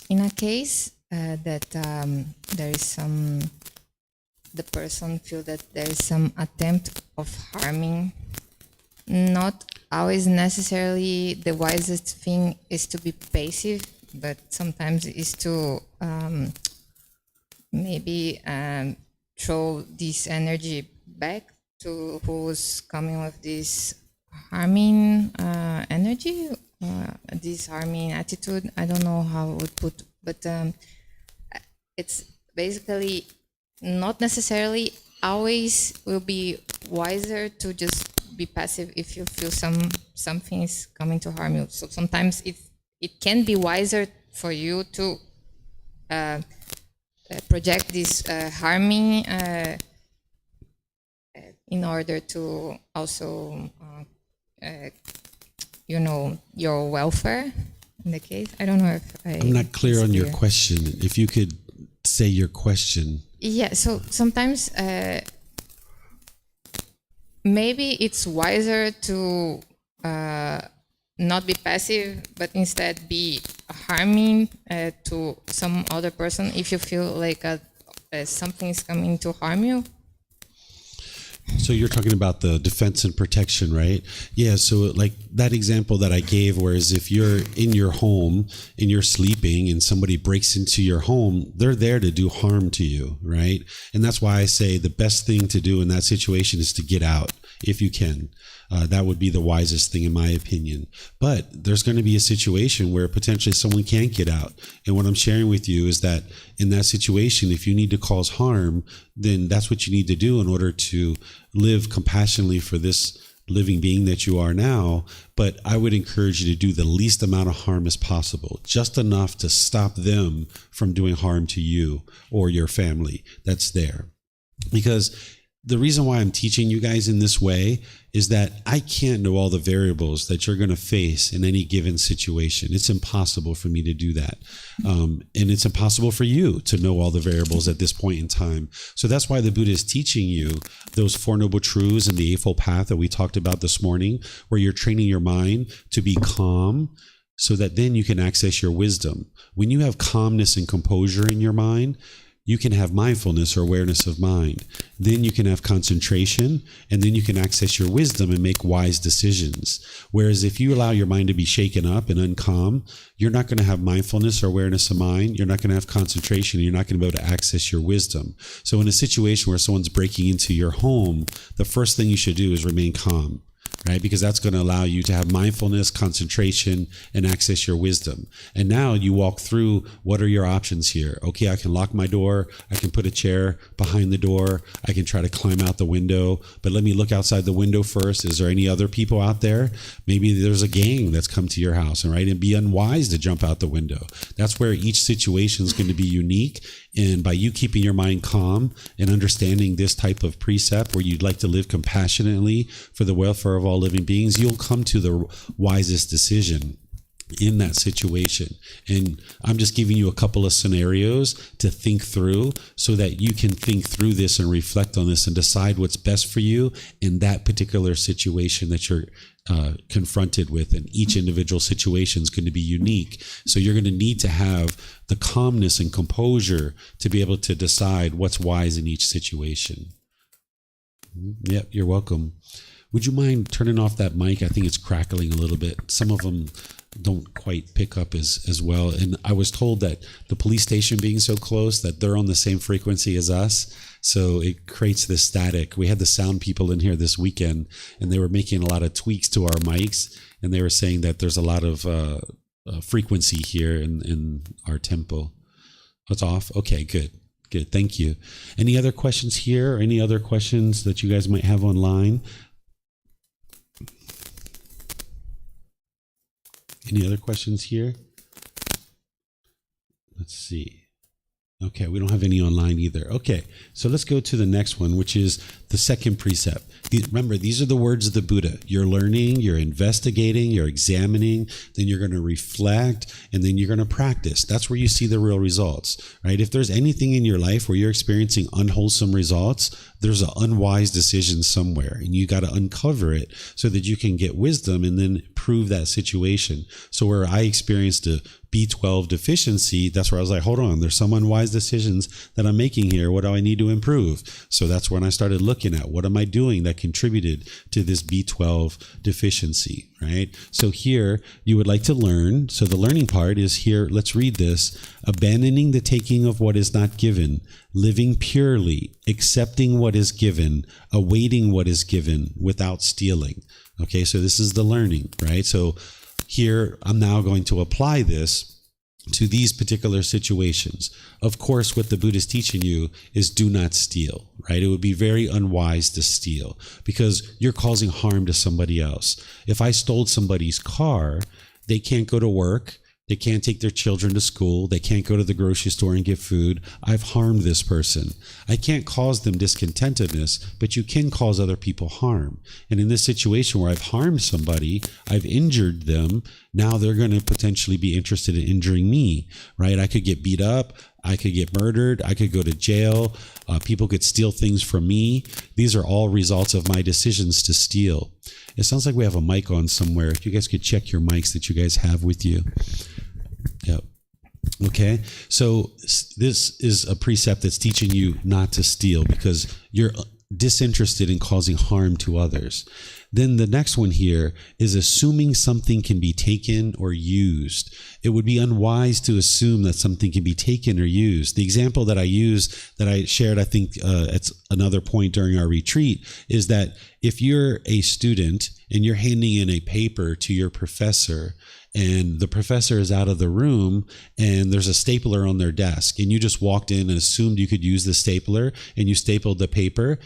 In a case that there is the person feel that there is some attempt of harming, not always necessarily the wisest thing is to be passive, but sometimes is to maybe throw this energy back to who's coming with this harming energy, this harming attitude. I don't know how I would But it's basically not necessarily always will be wiser to just be passive if you feel something is coming to harm you. So sometimes it can be wiser for you to project this harming in order to also your welfare in the case. I don't know if I'm not clear on your question. If you could say your question. Yeah, so sometimes maybe it's wiser to not be passive, but instead be harming to some other person if you feel like something is coming to harm you. So you're talking about the defense and protection, right? Yeah, so like that example that I gave, whereas if you're in your home and you're sleeping and somebody breaks into your home, they're there to do harm to you, right? And that's why I say the best thing to do in that situation is to get out if you can. That would be the wisest thing in my opinion. But there's going to be a situation where potentially someone can't get out. And what I'm sharing with you is that in that situation, if you need to cause harm, then that's what you need to do in order to live compassionately for this living being that you are now. But I would encourage you to do the least amount of harm as possible, just enough to stop them from doing harm to you or your family that's there. Because the reason why I'm teaching you guys in this way is that I can't know all the variables that you're going to face in any given situation. It's impossible for me to do that. And it's impossible for you to know all the variables at this point in time. So that's why the Buddha is teaching you those Four Noble Truths and the Eightfold Path that we talked about this morning, where you're training your mind to be calm so that then you can access your wisdom. When you have calmness and composure in your mind, you can have mindfulness or awareness of mind. Then you can have concentration, and then you can access your wisdom and make wise decisions. Whereas if you allow your mind to be shaken up and uncalm, you're not going to have mindfulness or awareness of mind. You're not going to have concentration. You're not going to be able to access your wisdom. So in a situation where someone's breaking into your home, the first thing you should do is remain calm. Right? Because that's going to allow you to have mindfulness, concentration, and access your wisdom. And now you walk through, what are your options here? Okay, I can lock my door. I can put a chair behind the door. I can try to climb out the window. But let me look outside the window first. Is there any other people out there? Maybe there's a gang that's come to your house, right? And be unwise to jump out the window. That's where each situation is going to be unique. And by you keeping your mind calm and understanding this type of precept where you'd like to live compassionately for the welfare of all living beings, you'll come to the wisest decision in that situation. And I'm just giving you a couple of scenarios to think through so that you can think through this and reflect on this and decide what's best for you in that particular situation that you're confronted with. And each individual situation is going to be unique. So you're going to need to have the calmness and composure to be able to decide what's wise in each situation. Yep, you're welcome. Would you mind turning off that mic? I think it's crackling a little bit. Some of them don't quite pick up as well. And I was told that the police station being so close that they're on the same frequency as us. So it creates this static. We had the sound people in here this weekend, and they were making a lot of tweaks to our mics. And they were saying that there's a lot of frequency here in our tempo. It's off? Okay, good. Good. Thank you. Any other questions here? Or any other questions that you guys might have online? Any other questions here? Let's see. Okay, we don't have any online either. Okay, so let's go to the next one, which is the second precept. Remember, these are the words of the Buddha. You're learning, you're investigating, you're examining, then you're going to reflect, and then you're going to practice. That's where you see the real results, right? If there's anything in your life where you're experiencing unwholesome results, there's an unwise decision somewhere, and you got to uncover it so that you can get wisdom and then prove that situation. So where I experienced a B12 deficiency, that's where I was like, hold on, there's some unwise decisions that I'm making here. What do I need to improve? So that's when I started looking at what am I doing that contributed to this B12 deficiency, right? So here you would like to learn. So the learning part is here. Let's read this. Abandoning the taking of what is not given, living purely, accepting what is given, awaiting what is given without stealing. Okay, so this is the learning, right? So here I'm now going to apply this to these particular situations. Of course, what the Buddha is teaching you is do not steal, right? It would be very unwise to steal because you're causing harm to somebody else. If I stole somebody's car, they can't go to work. They can't take their children to school. They can't go to the grocery store and get food. I've harmed this person. I can't cause them discontentedness, but you can cause other people harm. And in this situation where I've harmed somebody, I've injured them, now they're going to potentially be interested in injuring me, right? I could get beat up. I could get murdered. I could go to jail. People could steal things from me. These are all results of my decisions to steal. It sounds like we have a mic on somewhere. If you guys could check your mics that you guys have with you. Yep. Okay. So this is a precept that's teaching you not to steal because you're disinterested in causing harm to others. Then the next one here is assuming something can be taken or used. It would be unwise to assume that something can be taken or used. The example that I use, that I shared, I think at another point during our retreat, is that if you're a student and you're handing in a paper to your professor, and the professor is out of the room and there's a stapler on their desk, and you just walked in and assumed you could use the stapler and you stapled the paper.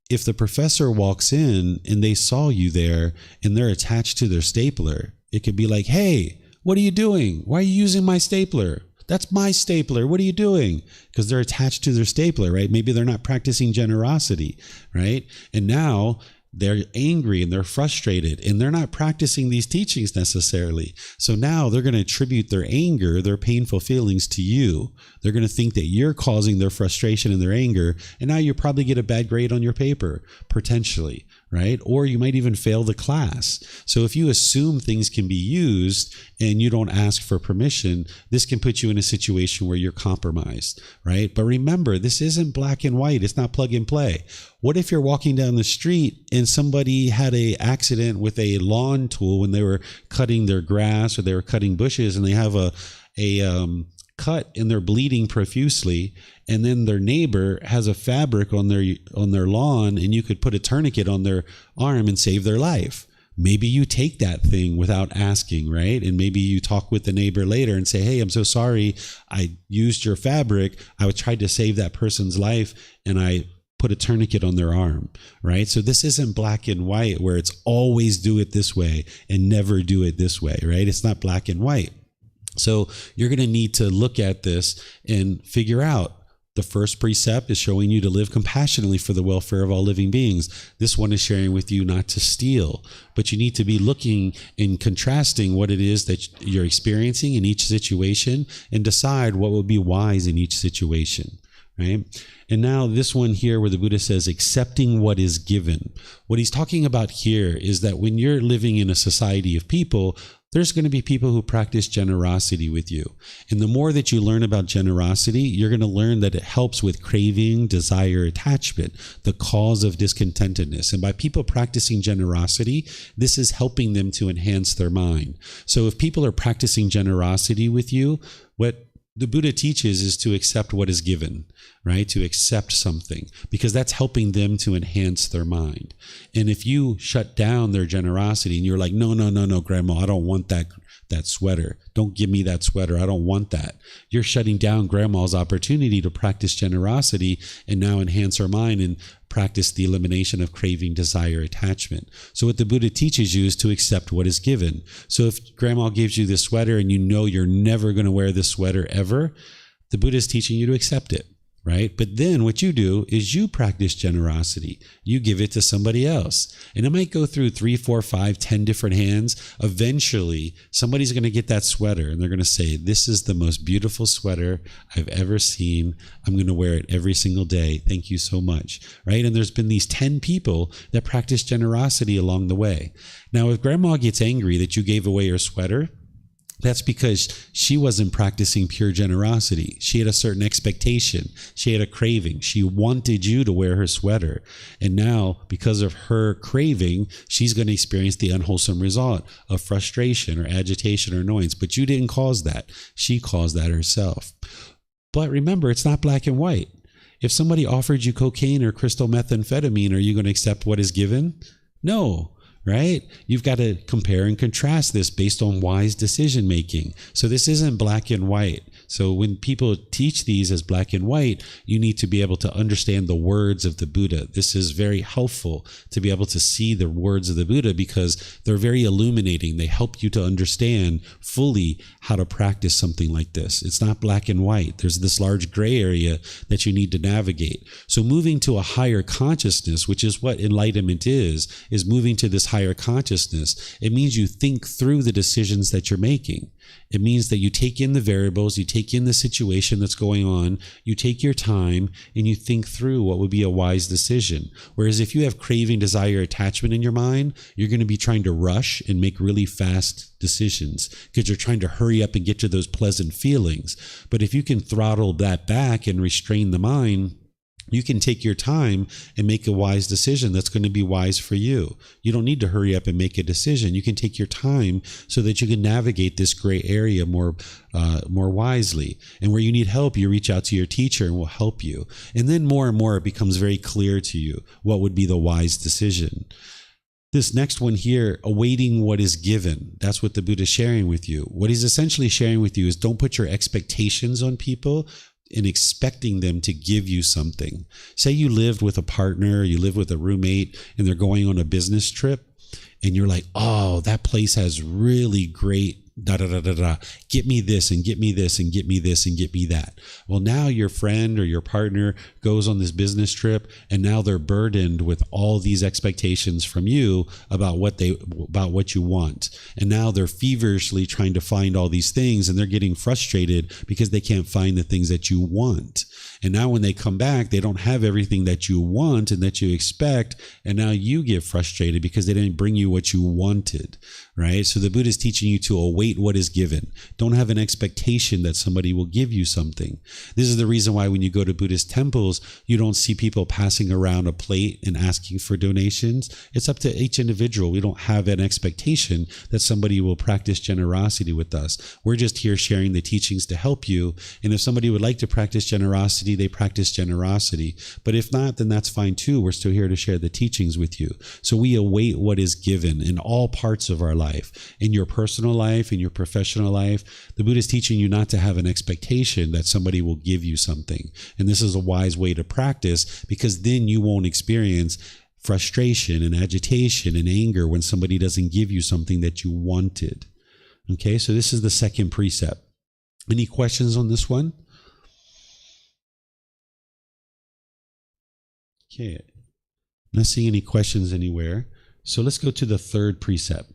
If the professor walks in and they saw you there and they're attached to their stapler, it could be like, hey, what are you doing? Why are you using my stapler? That's my stapler. What are you doing? Because they're attached to their stapler, right? Maybe they're not practicing generosity, right? And now they're angry and they're frustrated and they're not practicing these teachings necessarily. So now they're going to attribute their anger, their painful feelings to you. They're going to think that you're causing their frustration and their anger. And now you probably get a bad grade on your paper, potentially, right? Or you might even fail the class. So if you assume things can be used and you don't ask for permission, this can put you in a situation where you're compromised, right? But remember, this isn't black and white. It's not plug and play. What if you're walking down the street and somebody had an accident with a lawn tool when they were cutting their grass or they were cutting bushes, and they have a cut and they're bleeding profusely, and then their neighbor has a fabric on their lawn and you could put a tourniquet on their arm and save their life? Maybe you take that thing without asking, right? And maybe you talk with the neighbor later and say, hey, I'm so sorry. I used your fabric. I tried to save that person's life and I put a tourniquet on their arm, right? So this isn't black and white where it's always do it this way and never do it this way, right? It's not black and white. So you're going to need to look at this and figure out. The first precept is showing you to live compassionately for the welfare of all living beings. This one is sharing with you not to steal, but you need to be looking and contrasting what it is that you're experiencing in each situation and decide what would be wise in each situation. Right? And now this one here where the Buddha says accepting what is given. What he's talking about here is that when you're living in a society of people, there's going to be people who practice generosity with you. And the more that you learn about generosity, you're going to learn that it helps with craving, desire, attachment, the cause of discontentedness. And by people practicing generosity, this is helping them to enhance their mind. So if people are practicing generosity with you, what the Buddha teaches is to accept what is given, right? To accept something, because that's helping them to enhance their mind. And if you shut down their generosity and you're like, no, Grandma, I don't want that sweater. Don't give me that sweater. I don't want that. You're shutting down Grandma's opportunity to practice generosity and now enhance her mind and practice the elimination of craving, desire, attachment. So what the Buddha teaches you is to accept what is given. So if Grandma gives you this sweater and you know you're never going to wear this sweater ever, the Buddha is teaching you to accept it. Right? But then what you do is you practice generosity. You give it to somebody else. And it might go through 3, 4, 5, 10 different hands. Eventually, somebody's going to get that sweater and they're going to say, this is the most beautiful sweater I've ever seen. I'm going to wear it every single day. Thank you so much. Right? And there's been these 10 people that practice generosity along the way. Now, if Grandma gets angry that you gave away her sweater, that's because she wasn't practicing pure generosity. She had a certain expectation. She had a craving. She wanted you to wear her sweater. And now, because of her craving, she's going to experience the unwholesome result of frustration or agitation or annoyance. But you didn't cause that. She caused that herself. But remember, it's not black and white. If somebody offered you cocaine or crystal methamphetamine, are you going to accept what is given? No. right? You've got to compare and contrast this based on wise decision making. So this isn't black and white. So when people teach these as black and white, you need to be able to understand the words of the Buddha. This is very helpful to be able to see the words of the Buddha because they're very illuminating. They help you to understand fully how to practice something like this. It's not black and white. There's this large gray area that you need to navigate. So moving to a higher consciousness, which is what enlightenment is moving to this higher consciousness. It means you think through the decisions that you're making. It means that you take in the variables, you take in the situation that's going on, you take your time, and you think through what would be a wise decision. Whereas if you have craving, desire, attachment in your mind, you're going to be trying to rush and make really fast decisions because you're trying to hurry up and get to those pleasant feelings. But if you can throttle that back and restrain the mind, you can take your time and make a wise decision that's going to be wise for you. You don't need to hurry up and make a decision. You can take your time so that you can navigate this gray area more wisely. And where you need help, you reach out to your teacher and will help you. And then more and more, it becomes very clear to you what would be the wise decision. This next one here, awaiting what is given. That's what the Buddha is sharing with you. What he's essentially sharing with you is don't put your expectations on people and expecting them to give you something. Say you lived with a partner, you live with a roommate, and they're going on a business trip, and you're like, oh, that place has really great get me this and get me this and get me this and get me that. Well, now your friend or your partner goes on this business trip, and now they're burdened with all these expectations from you about what you want. And now they're feverishly trying to find all these things, and they're getting frustrated because they can't find the things that you want. And now when they come back, they don't have everything that you want and that you expect. And now you get frustrated because they didn't bring you what you wanted, right? So the Buddha is teaching you to await what is given. Don't have an expectation that somebody will give you something. This is the reason why when you go to Buddhist temples, you don't see people passing around a plate and asking for donations. It's up to each individual. We don't have an expectation that somebody will practice generosity with us. We're just here sharing the teachings to help you. And if somebody would like to practice generosity, they practice generosity. But if not, then that's fine too. We're still here to share the teachings with you. So we await what is given in all parts of our life, in your personal life, in your professional life. The Buddha is teaching you not to have an expectation that somebody will give you something. And this is a wise way to practice, because then you won't experience frustration and agitation and anger when somebody doesn't give you something that you wanted. Okay, so this is the second precept. Any questions on this one? Okay, not seeing any questions anywhere. So let's go to the third precept.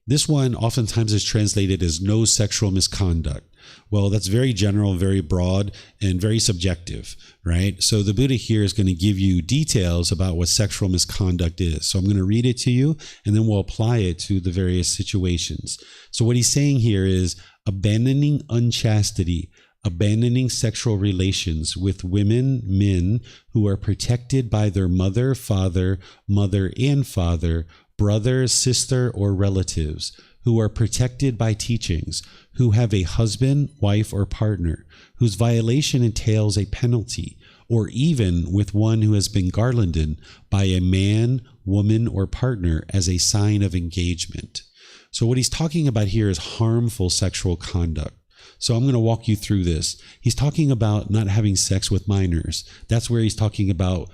This one oftentimes is translated as no sexual misconduct. Well, that's very general, very broad, and very subjective, right? So the Buddha here is going to give you details about what sexual misconduct is. So I'm going to read it to you, and then we'll apply it to the various situations. So what he's saying here is abandoning unchastity, abandoning sexual relations with women, men who are protected by their mother, father, mother and father, brother, sister, or relatives, who are protected by teachings, who have a husband, wife, or partner, whose violation entails a penalty, or even with one who has been garlanded by a man, woman, or partner as a sign of engagement. So what he's talking about here is harmful sexual conduct. So I'm going to walk you through this. He's talking about not having sex with minors. That's where he's talking about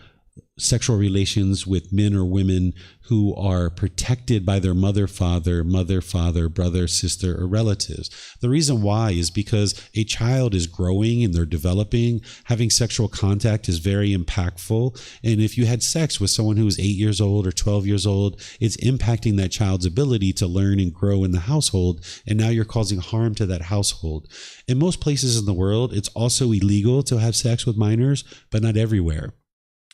sexual relations with men or women who are protected by their mother, father, brother, sister, or relatives. The reason why is because a child is growing and they're developing. Having sexual contact is very impactful. And if you had sex with someone who is 8 years old or 12 years old, it's impacting that child's ability to learn and grow in the household. And now you're causing harm to that household. In most places in the world, it's also illegal to have sex with minors, but not everywhere.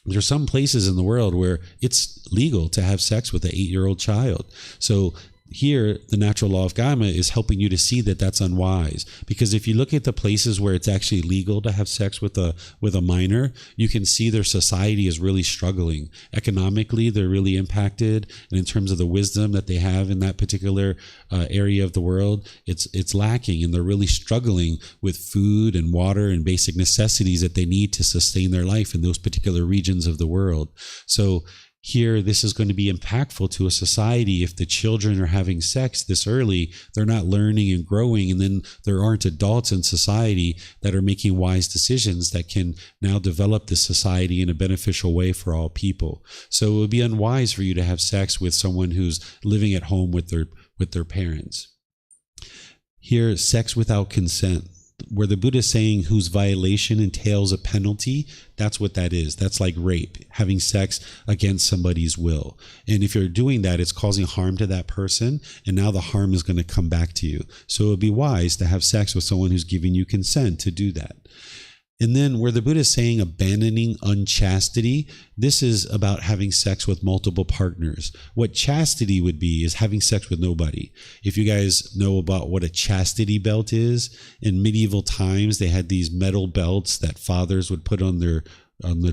There's some places in the world where it's legal to have sex with an 8-year-old child. So here, the natural law of Kamma is helping you to see that that's unwise. Because if you look at the places where it's actually legal to have sex with a minor, you can see their society is really struggling. Economically, they're really impacted. And in terms of the wisdom that they have in that particular area of the world, it's lacking. And they're really struggling with food and water and basic necessities that they need to sustain their life in those particular regions of the world. So here, this is going to be impactful to a society. If the children are having sex this early, they're not learning and growing, and then there aren't adults in society that are making wise decisions that can now develop this society in a beneficial way for all people. So it would be unwise for you to have sex with someone who's living at home with their parents. Here, sex without consent, where the Buddha is saying whose violation entails a penalty, that's what that is. That's like rape, having sex against somebody's will. And if you're doing that, it's causing harm to that person, and now the harm is going to come back to you. So it would be wise to have sex with someone who's giving you consent to do that. And then where the Buddha is saying abandoning unchastity, this is about having sex with multiple partners. What chastity would be is having sex with nobody. If you guys know about what a chastity belt is, in medieval times, they had these metal belts that fathers would put on their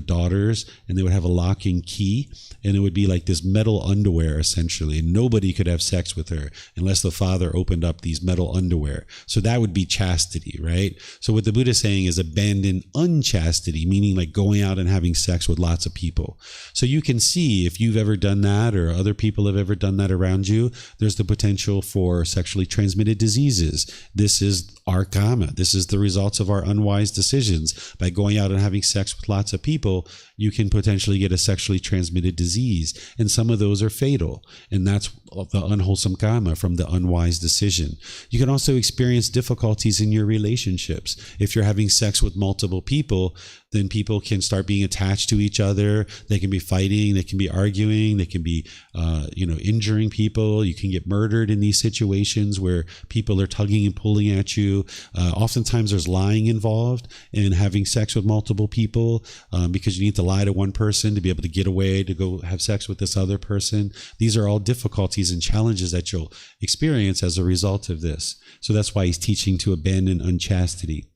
daughters, and they would have a lock and key, and it would be like this metal underwear essentially, and nobody could have sex with her unless the father opened up these metal underwear. So that would be chastity, right? So what the Buddha is saying is abandon unchastity, meaning like going out and having sex with lots of people. So you can see, if you've ever done that or other people have ever done that around you, there's the potential for sexually transmitted diseases. This is our karma. This is the results of our unwise decisions. By going out and having sex with lots of people, you can potentially get a sexually transmitted disease, and some of those are fatal, and that's the unwholesome karma from the unwise decision. You can also experience difficulties in your relationships. If you're having sex with multiple people, then people can start being attached to each other. They can be fighting, they can be arguing, they can be injuring people. You can get murdered in these situations where people are tugging and pulling at you. Oftentimes there's lying involved in having sex with multiple people, because you need to lie to one person to be able to get away to go have sex with this other person. These are all difficulties and challenges that you'll experience as a result of this. So that's why he's teaching to abandon unchastity.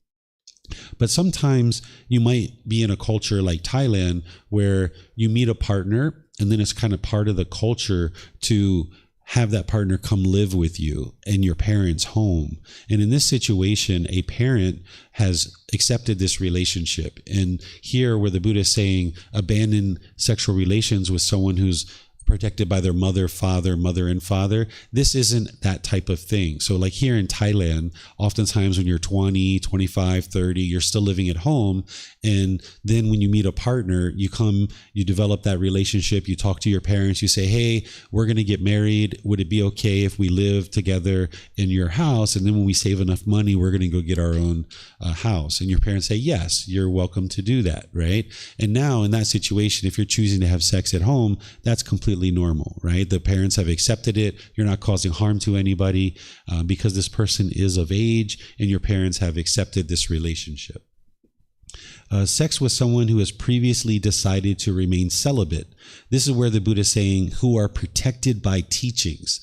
But sometimes you might be in a culture like Thailand where you meet a partner, and then it's kind of part of the culture to have that partner come live with you in your parents' home. And in this situation, a parent has accepted this relationship. And here, where the Buddha is saying abandon sexual relations with someone who's protected by their mother and father, this isn't that type of thing. So like here in Thailand, oftentimes when you're 20, 25, 30, you're still living at home. And then when you meet a partner, you develop that relationship, you talk to your parents, you say, hey, we're going to get married. Would it be okay if we live together in your house? And then when we save enough money, we're going to go get our own house. And your parents say, yes, you're welcome to do that, right? And now in that situation, if you're choosing to have sex at home, that's completely normal, right? The parents have accepted it. You're not causing harm to anybody because this person is of age and your parents have accepted this relationship. Sex with someone who has previously decided to remain celibate. This is where the Buddha is saying who are protected by teachings.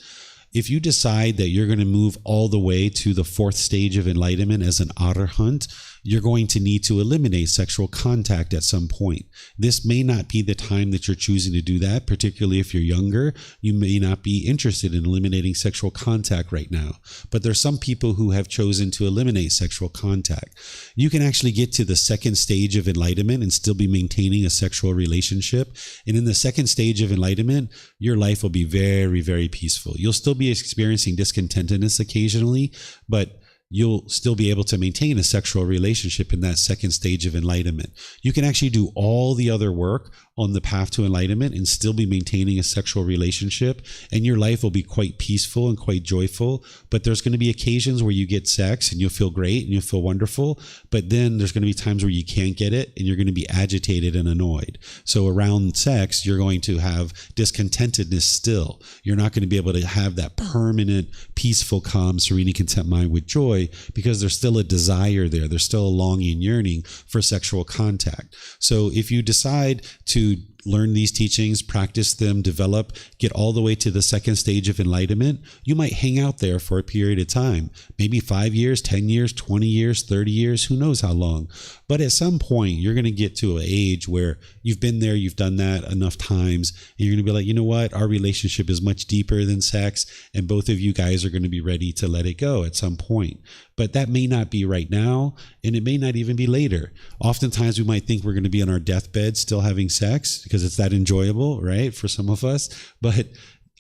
If you decide that you're going to move all the way to the fourth stage of enlightenment as an arahant, you're going to need to eliminate sexual contact at some point. This may not be the time that you're choosing to do that, particularly if you're younger. You may not be interested in eliminating sexual contact right now. But there's some people who have chosen to eliminate sexual contact. You can actually get to the second stage of enlightenment and still be maintaining a sexual relationship. And in the second stage of enlightenment, your life will be very, very peaceful. You'll still be experiencing discontentedness occasionally, but you'll still be able to maintain a sexual relationship in that second stage of enlightenment. You can actually do all the other work on the path to enlightenment and still be maintaining a sexual relationship, and your life will be quite peaceful and quite joyful. But there's going to be occasions where you get sex and you'll feel great and you'll feel wonderful, but then there's going to be times where you can't get it and you're going to be agitated and annoyed. So around sex, you're going to have discontentedness still. You're not going to be able to have that permanent, peaceful, calm, serene, content mind with joy, because there's still a desire there. There's still a longing and yearning for sexual contact. So if you decide to learn these teachings, practice them, develop, get all the way to the second stage of enlightenment, you might hang out there for a period of time, maybe 5 years, 10 years, 20 years, 30 years, who knows how long. But at some point, you're going to get to an age where you've been there, you've done that enough times, and you're going to be like, you know what, our relationship is much deeper than sex, and both of you guys are going to be ready to let it go at some point. But that may not be right now, and it may not even be later. Oftentimes, we might think we're going to be on our deathbed still having sex, because it's that enjoyable, right? For some of us. But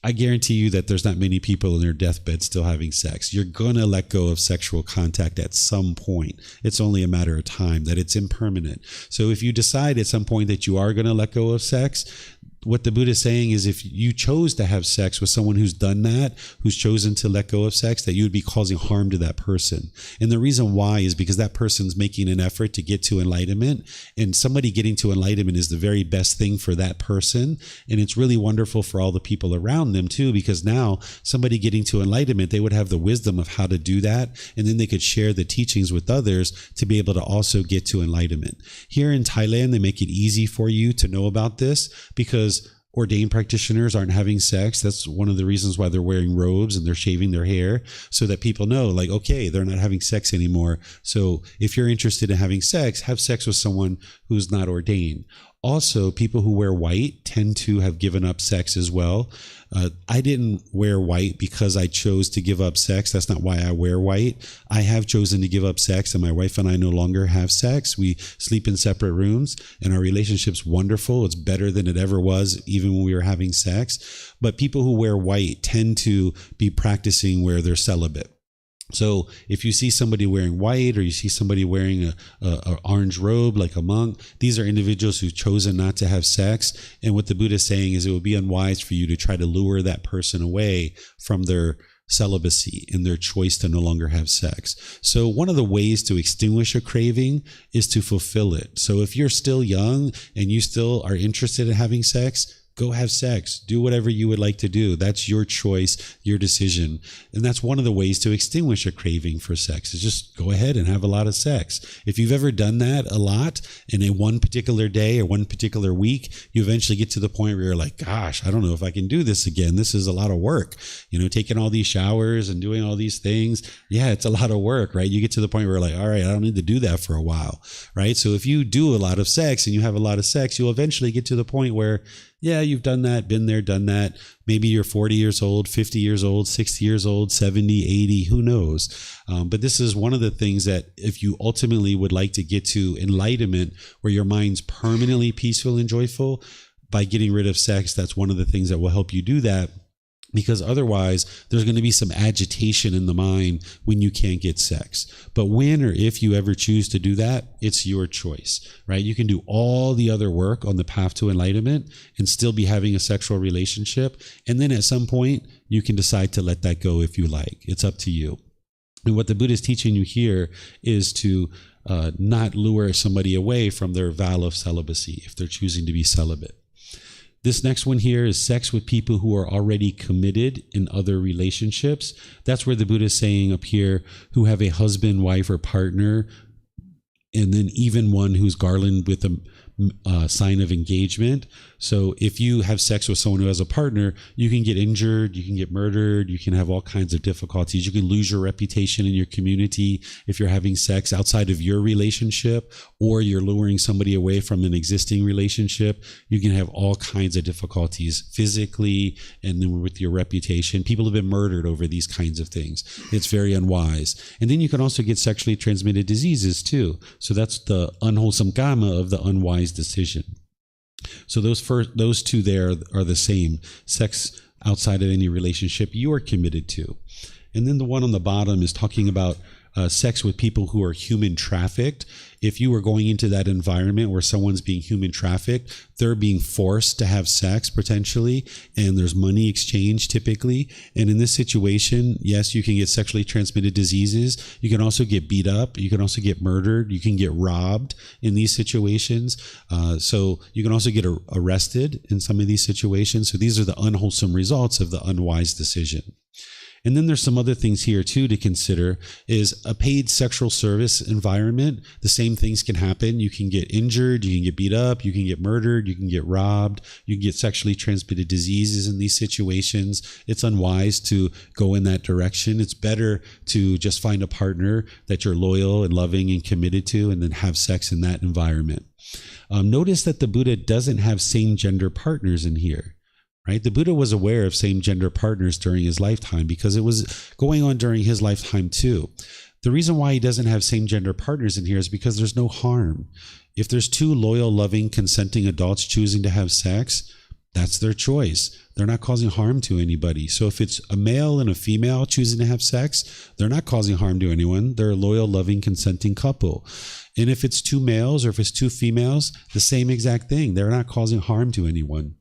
I guarantee you that there's not many people in their deathbed still having sex. You're going to let go of sexual contact at some point. It's only a matter of time, that it's impermanent. So if you decide at some point that you are going to let go of sex, what the Buddha is saying is if you chose to have sex with someone who's done that, who's chosen to let go of sex, that you would be causing harm to that person. And the reason why is because that person's making an effort to get to enlightenment, and somebody getting to enlightenment is the very best thing for that person. And it's really wonderful for all the people around them too, because now somebody getting to enlightenment, they would have the wisdom of how to do that. And then they could share the teachings with others to be able to also get to enlightenment. Here in Thailand, they make it easy for you to know about this because ordained practitioners aren't having sex. That's one of the reasons why they're wearing robes and they're shaving their hair, so that people know, like, okay, they're not having sex anymore. So if you're interested in having sex, have sex with someone who's not ordained. Also, people who wear white tend to have given up sex as well. I didn't wear white because I chose to give up sex. That's not why I wear white. I have chosen to give up sex, and my wife and I no longer have sex. We sleep in separate rooms, and our relationship's wonderful. It's better than it ever was, even when we were having sex. But people who wear white tend to be practicing where they're celibate. So if you see somebody wearing white, or you see somebody wearing a orange robe like a monk, these are individuals who've chosen not to have sex. And what the Buddha is saying is it would be unwise for you to try to lure that person away from their celibacy and their choice to no longer have sex. So one of the ways to extinguish a craving is to fulfill it. So if you're still young and you still are interested in having sex, go have sex. Do whatever you would like to do. That's your choice, your decision. And that's one of the ways to extinguish a craving for sex, is just go ahead and have a lot of sex. If you've ever done that a lot in a one particular day or one particular week, you eventually get to the point where you're like, gosh, I don't know if I can do this again. This is a lot of work. You know, taking all these showers and doing all these things. Yeah, it's a lot of work, right? You get to the point where you're like, all right, I don't need to do that for a while, right? So if you do a lot of sex and you have a lot of sex, you'll eventually get to the point where, yeah, you've done that, been there, done that. Maybe you're 40 years old, 50 years old, 60 years old, 70, 80, who knows? But this is one of the things that if you ultimately would like to get to enlightenment, where your mind's permanently peaceful and joyful, by getting rid of sex, that's one of the things that will help you do that. Because otherwise, there's going to be some agitation in the mind when you can't get sex. But when or if you ever choose to do that, it's your choice, right? You can do all the other work on the path to enlightenment and still be having a sexual relationship. And then at some point, you can decide to let that go if you like. It's up to you. And what the Buddha is teaching you here is to not lure somebody away from their vow of celibacy if they're choosing to be celibate. This next one here is sex with people who are already committed in other relationships. That's where the Buddha is saying up here, who have a husband, wife, or partner, and then even one who's garlanded with a sign of engagement. So if you have sex with someone who has a partner, you can get injured, you can get murdered, you can have all kinds of difficulties. You can lose your reputation in your community if you're having sex outside of your relationship, or you're luring somebody away from an existing relationship. You can have all kinds of difficulties physically and then with your reputation. People have been murdered over these kinds of things. It's very unwise. And then you can also get sexually transmitted diseases too. So that's the unwholesome Kamma of the unwise decision. So those two there are the same. Sex outside of any relationship you are committed to. And then the one on the bottom is talking about sex with people who are human trafficked. If you are going into that environment where someone's being human trafficked, they're being forced to have sex potentially, and there's money exchange typically. And in this situation, yes, you can get sexually transmitted diseases. You can also get beat up. You can also get murdered. You can get robbed in these situations. So you can also get arrested in some of these situations. So these are the unwholesome results of the unwise decision. And then there's some other things here too to consider. Is a paid sexual service environment, the same things can happen. You can get injured, you can get beat up, you can get murdered, you can get robbed, you can get sexually transmitted diseases in these situations. It's unwise to go in that direction. It's better to just find a partner that you're loyal and loving and committed to, and then have sex in that environment. Notice that the Buddha doesn't have same-gender partners in here. Right? The Buddha was aware of same-gender partners during his lifetime because it was going on during his lifetime too. The reason why he doesn't have same-gender partners in here is because there's no harm. If there's two loyal, loving, consenting adults choosing to have sex, that's their choice. They're not causing harm to anybody. So if it's a male and a female choosing to have sex, they're not causing harm to anyone. They're a loyal, loving, consenting couple. And if it's two males or if it's two females, the same exact thing. They're not causing harm to anyone.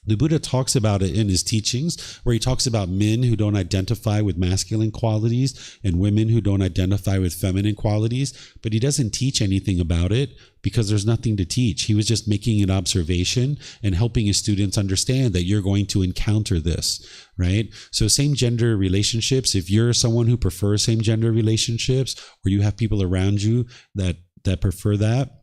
The Buddha talks about it in his teachings, where he talks about men who don't identify with masculine qualities and women who don't identify with feminine qualities, but he doesn't teach anything about it because there's nothing to teach. He was just making an observation and helping his students understand that you're going to encounter this, right? So same gender relationships, if you're someone who prefers same gender relationships, or you have people around you that prefer that,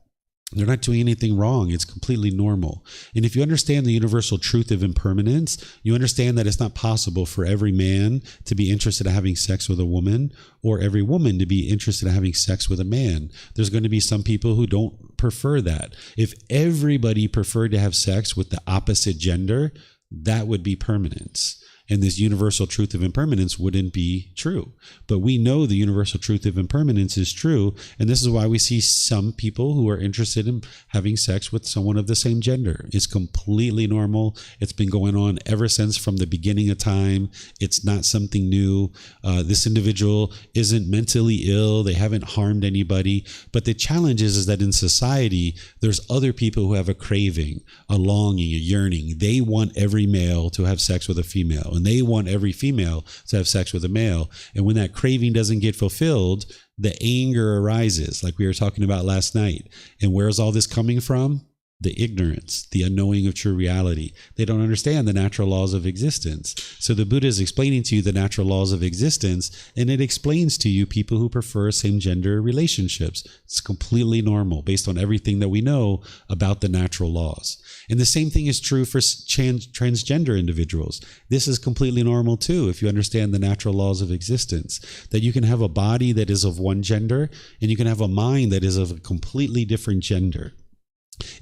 they're not doing anything wrong. It's completely normal. And if you understand the universal truth of impermanence, you understand that it's not possible for every man to be interested in having sex with a woman, or every woman to be interested in having sex with a man. There's going to be some people who don't prefer that. If everybody preferred to have sex with the opposite gender, that would be permanence. And this universal truth of impermanence wouldn't be true. But we know the universal truth of impermanence is true. And this is why we see some people who are interested in having sex with someone of the same gender. It's completely normal. It's been going on ever since from the beginning of time. It's not something new. This individual isn't mentally ill. They haven't harmed anybody. But the challenge is that in society, there's other people who have a craving, a longing, a yearning. They want every male to have sex with a female. And they want every female to have sex with a male. And when that craving doesn't get fulfilled, the anger arises, like we were talking about last night. And where's all this coming from? The ignorance, the unknowing of true reality. They don't understand the natural laws of existence. So the Buddha is explaining to you the natural laws of existence, and it explains to you people who prefer same-gender relationships. It's completely normal based on everything that we know about the natural laws. And the same thing is true for transgender individuals. This is completely normal too, if you understand the natural laws of existence, that you can have a body that is of one gender, and you can have a mind that is of a completely different gender.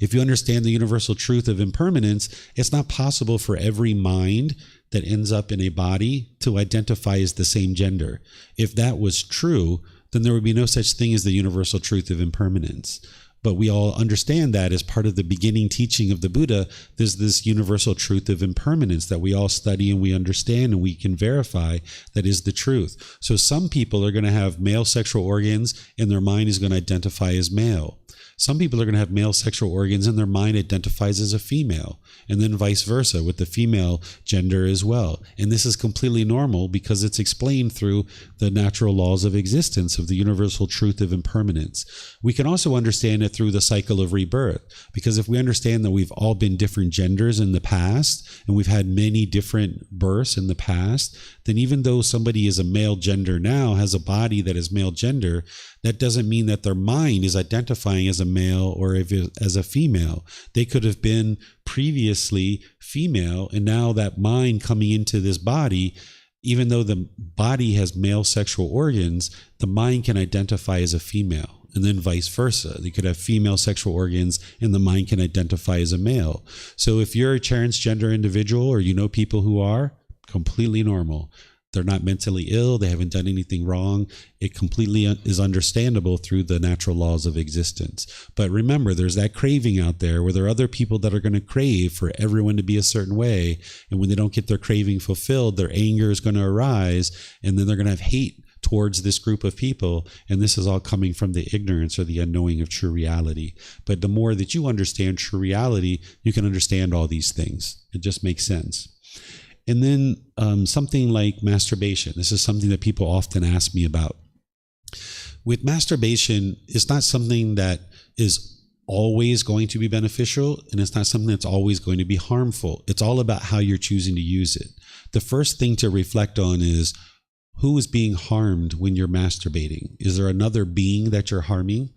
If you understand the universal truth of impermanence, it's not possible for every mind that ends up in a body to identify as the same gender. If that was true, then there would be no such thing as the universal truth of impermanence. But we all understand that as part of the beginning teaching of the Buddha, there's this universal truth of impermanence that we all study and we understand and we can verify that is the truth. So some people are going to have male sexual organs and their mind is going to identify as male. Some people are going to have male sexual organs and their mind identifies as a female, and then vice versa with the female gender as well. And this is completely normal because it's explained through the natural laws of existence of the universal truth of impermanence. We can also understand it through the cycle of rebirth, because if we understand that we've all been different genders in the past and we've had many different births in the past, then even though somebody is a male gender now, has a body that is male gender, that doesn't mean that their mind is identifying as a male or as a female. They could have been previously female, and now that mind coming into this body, even though the body has male sexual organs, the mind can identify as a female, and then vice versa. They could have female sexual organs and the mind can identify as a male. So if you're a transgender individual or you know people who are, completely normal. They're not mentally ill. They haven't done anything wrong. It completely is understandable through the natural laws of existence. But remember, there's that craving out there where there are other people that are going to crave for everyone to be a certain way. And when they don't get their craving fulfilled, their anger is going to arise. And then they're going to have hate towards this group of people. And this is all coming from the ignorance or the unknowing of true reality. But the more that you understand true reality, you can understand all these things. It just makes sense. And then something like masturbation. This is something that people often ask me about. With masturbation, it's not something that is always going to be beneficial, and it's not something that's always going to be harmful. It's all about how you're choosing to use it. The first thing to reflect on is, who is being harmed when you're masturbating? Is there another being that you're harming?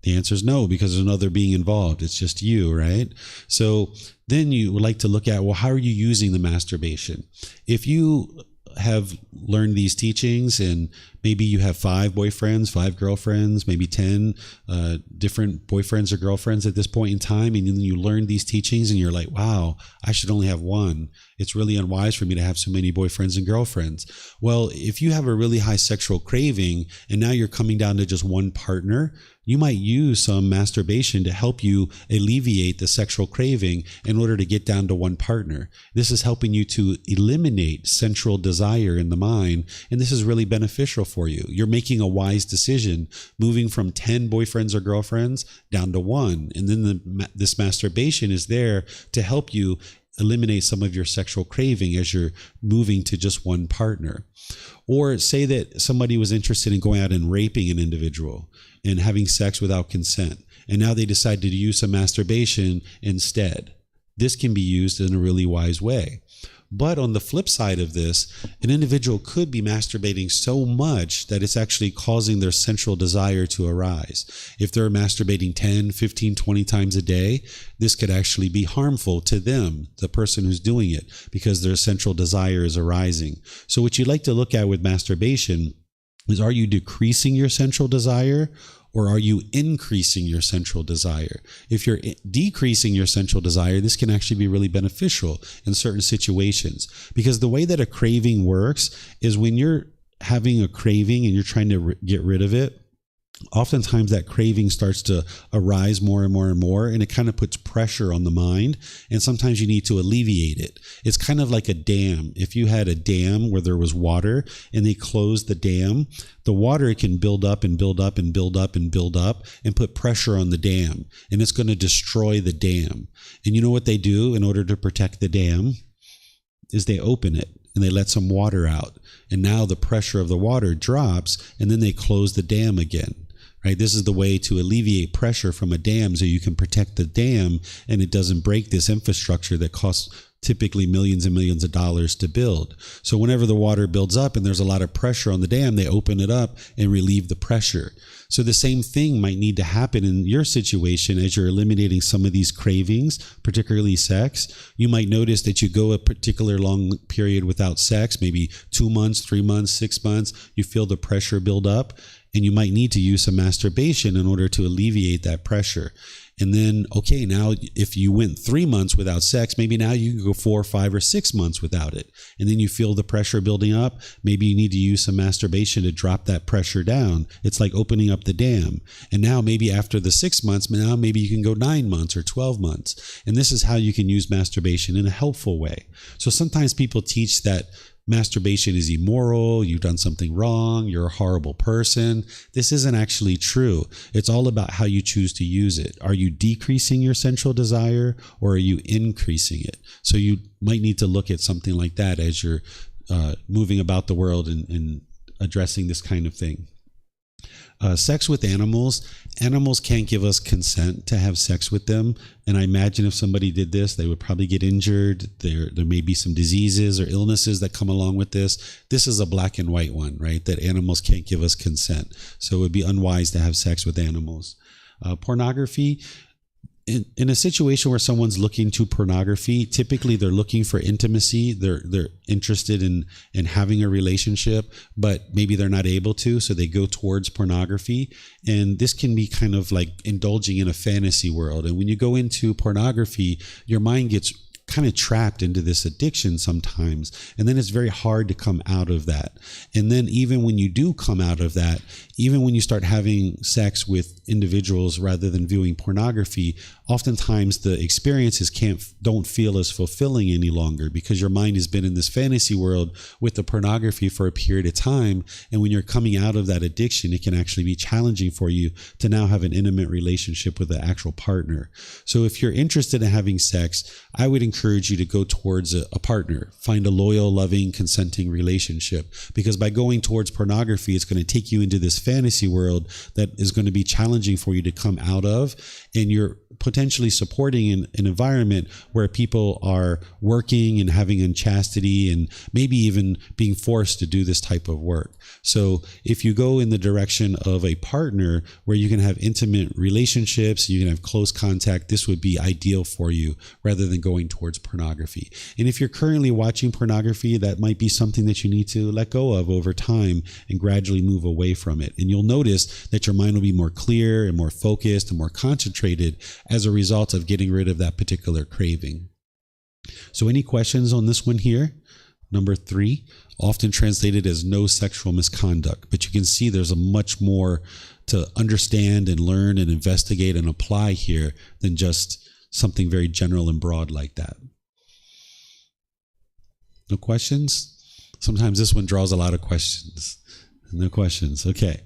The answer is no, because there's another being involved. It's just you, right? So then you would like to look at, well, how are you using the masturbation? If you have learned these teachings and Maybe you have 5 boyfriends, 5 girlfriends, maybe 10 different boyfriends or girlfriends at this point in time. And then you learn these teachings and you're like, wow, I should only have one. It's really unwise for me to have so many boyfriends and girlfriends. Well, if you have a really high sexual craving and now you're coming down to just one partner, you might use some masturbation to help you alleviate the sexual craving in order to get down to one partner. This is helping you to eliminate sensual desire in the mind, and this is really beneficial for you. You're making a wise decision, moving from 10 boyfriends or girlfriends down to 1, and then this masturbation is there to help you eliminate some of your sexual craving as you're moving to just one partner. Or say that somebody was interested in going out and raping an individual and having sex without consent, and now they decide to use some masturbation instead. This can be used in a really wise way. But on the flip side of this, an individual could be masturbating so much that it's actually causing their sensual desire to arise. If they're masturbating 10, 15, 20 times a day, this could actually be harmful to them, the person who's doing it, because their sensual desire is arising. So what you'd like to look at with masturbation is, are you decreasing your sensual desire, or are you increasing your sensual desire? If you're decreasing your sensual desire, this can actually be really beneficial in certain situations. Because the way that a craving works is when you're having a craving and you're trying to get rid of it, oftentimes that craving starts to arise more and more and more, and it kind of puts pressure on the mind, and sometimes you need to alleviate it. It's kind of like a dam. If you had a dam where there was water and they closed the dam, the water can build up and build up and build up and build up and put pressure on the dam, and it's going to destroy the dam. And you know what they do in order to protect the dam is they open it and they let some water out, and now the pressure of the water drops, and then they close the dam again. Right? This is the way to alleviate pressure from a dam, so you can protect the dam and it doesn't break this infrastructure that costs typically millions and millions of dollars to build. So whenever the water builds up and there's a lot of pressure on the dam, they open it up and relieve the pressure. So the same thing might need to happen in your situation as you're eliminating some of these cravings, particularly sex. You might notice that you go a particular long period without sex, maybe 2 months, 3 months, 6 months, you feel the pressure build up, and you might need to use some masturbation in order to alleviate that pressure. And then, okay, now if you went 3 months without sex, maybe now you can go 4, 5, or 6 months without it. And then you feel the pressure building up. Maybe you need to use some masturbation to drop that pressure down. It's like opening up the dam. And now maybe after the 6 months, now maybe you can go 9 months or 12 months. And this is how you can use masturbation in a helpful way. So sometimes people teach that masturbation is immoral, you've done something wrong, you're a horrible person. This isn't actually true. It's all about how you choose to use it. Are you decreasing your sensual desire, or are you increasing it? So you might need to look at something like that as you're moving about the world and addressing this kind of thing. Sex with animals can't give us consent to have sex with them. And I imagine if somebody did this, they would probably get injured. There may be some diseases or illnesses that come along with this. This is a black and white one, right? That animals can't give us consent. So it would be unwise to have sex with animals. Pornography. In a situation where someone's looking to pornography, typically they're looking for intimacy. They're interested in having a relationship, but maybe they're not able to, so they go towards pornography. And this can be kind of like indulging in a fantasy world. And when you go into pornography, your mind gets kind of trapped into this addiction sometimes, and then it's very hard to come out of that. And then even when you do come out of that, even when you start having sex with individuals rather than viewing pornography, oftentimes the experiences don't feel as fulfilling any longer, because your mind has been in this fantasy world with the pornography for a period of time. And when you're coming out of that addiction, it can actually be challenging for you to now have an intimate relationship with an actual partner. So if you're interested in having sex, I would encourage you to go towards a partner. Find a loyal, loving, consenting relationship, because by going towards pornography, it's going to take you into this fantasy world that is going to be challenging for you to come out of, and you're potentially supporting an environment where people are working and having unchastity and maybe even being forced to do this type of work. So if you go in the direction of a partner where you can have intimate relationships, you can have close contact, this would be ideal for you rather than going towards pornography. And if you're currently watching pornography, that might be something that you need to let go of over time and gradually move away from it. And you'll notice that your mind will be more clear and more focused and more concentrated as a result of getting rid of that particular craving. So any questions on this one here? Number 3, often translated as no sexual misconduct, but you can see there's a much more to understand and learn and investigate and apply here than just something very general and broad like that. No questions? Sometimes this one draws a lot of questions. No questions. Okay.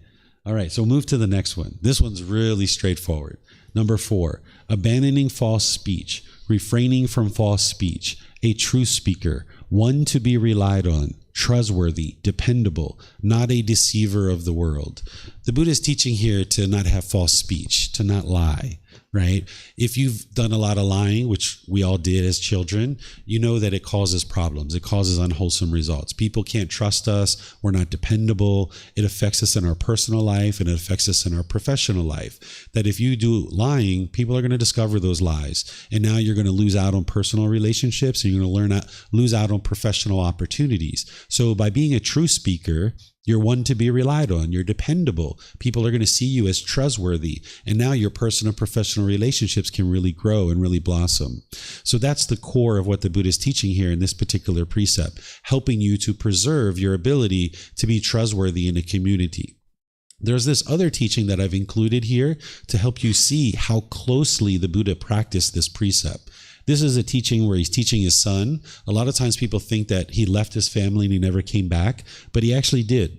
All right. So move to the next one. This one's really straightforward. Number 4, abandoning false speech, refraining from false speech, a true speaker, one to be relied on, trustworthy, dependable, not a deceiver of the world. The Buddha is teaching here to not have false speech, to not lie, right? If you've done a lot of lying, which we all did as children, you know that it causes problems. It causes unwholesome results. People can't trust us. We're not dependable. It affects us in our personal life and it affects us in our professional life. That if you do lying, people are going to discover those lies. And now you're going to lose out on personal relationships and you're going to lose out on professional opportunities. So by being a true speaker, you're one to be relied on. You're dependable. People are going to see you as trustworthy. And now your personal and professional relationships can really grow and really blossom. So that's the core of what the Buddha is teaching here in this particular precept, helping you to preserve your ability to be trustworthy in a community. There's this other teaching that I've included here to help you see how closely the Buddha practiced this precept. This is a teaching where he's teaching his son. A lot of times people think that he left his family and he never came back, but he actually did.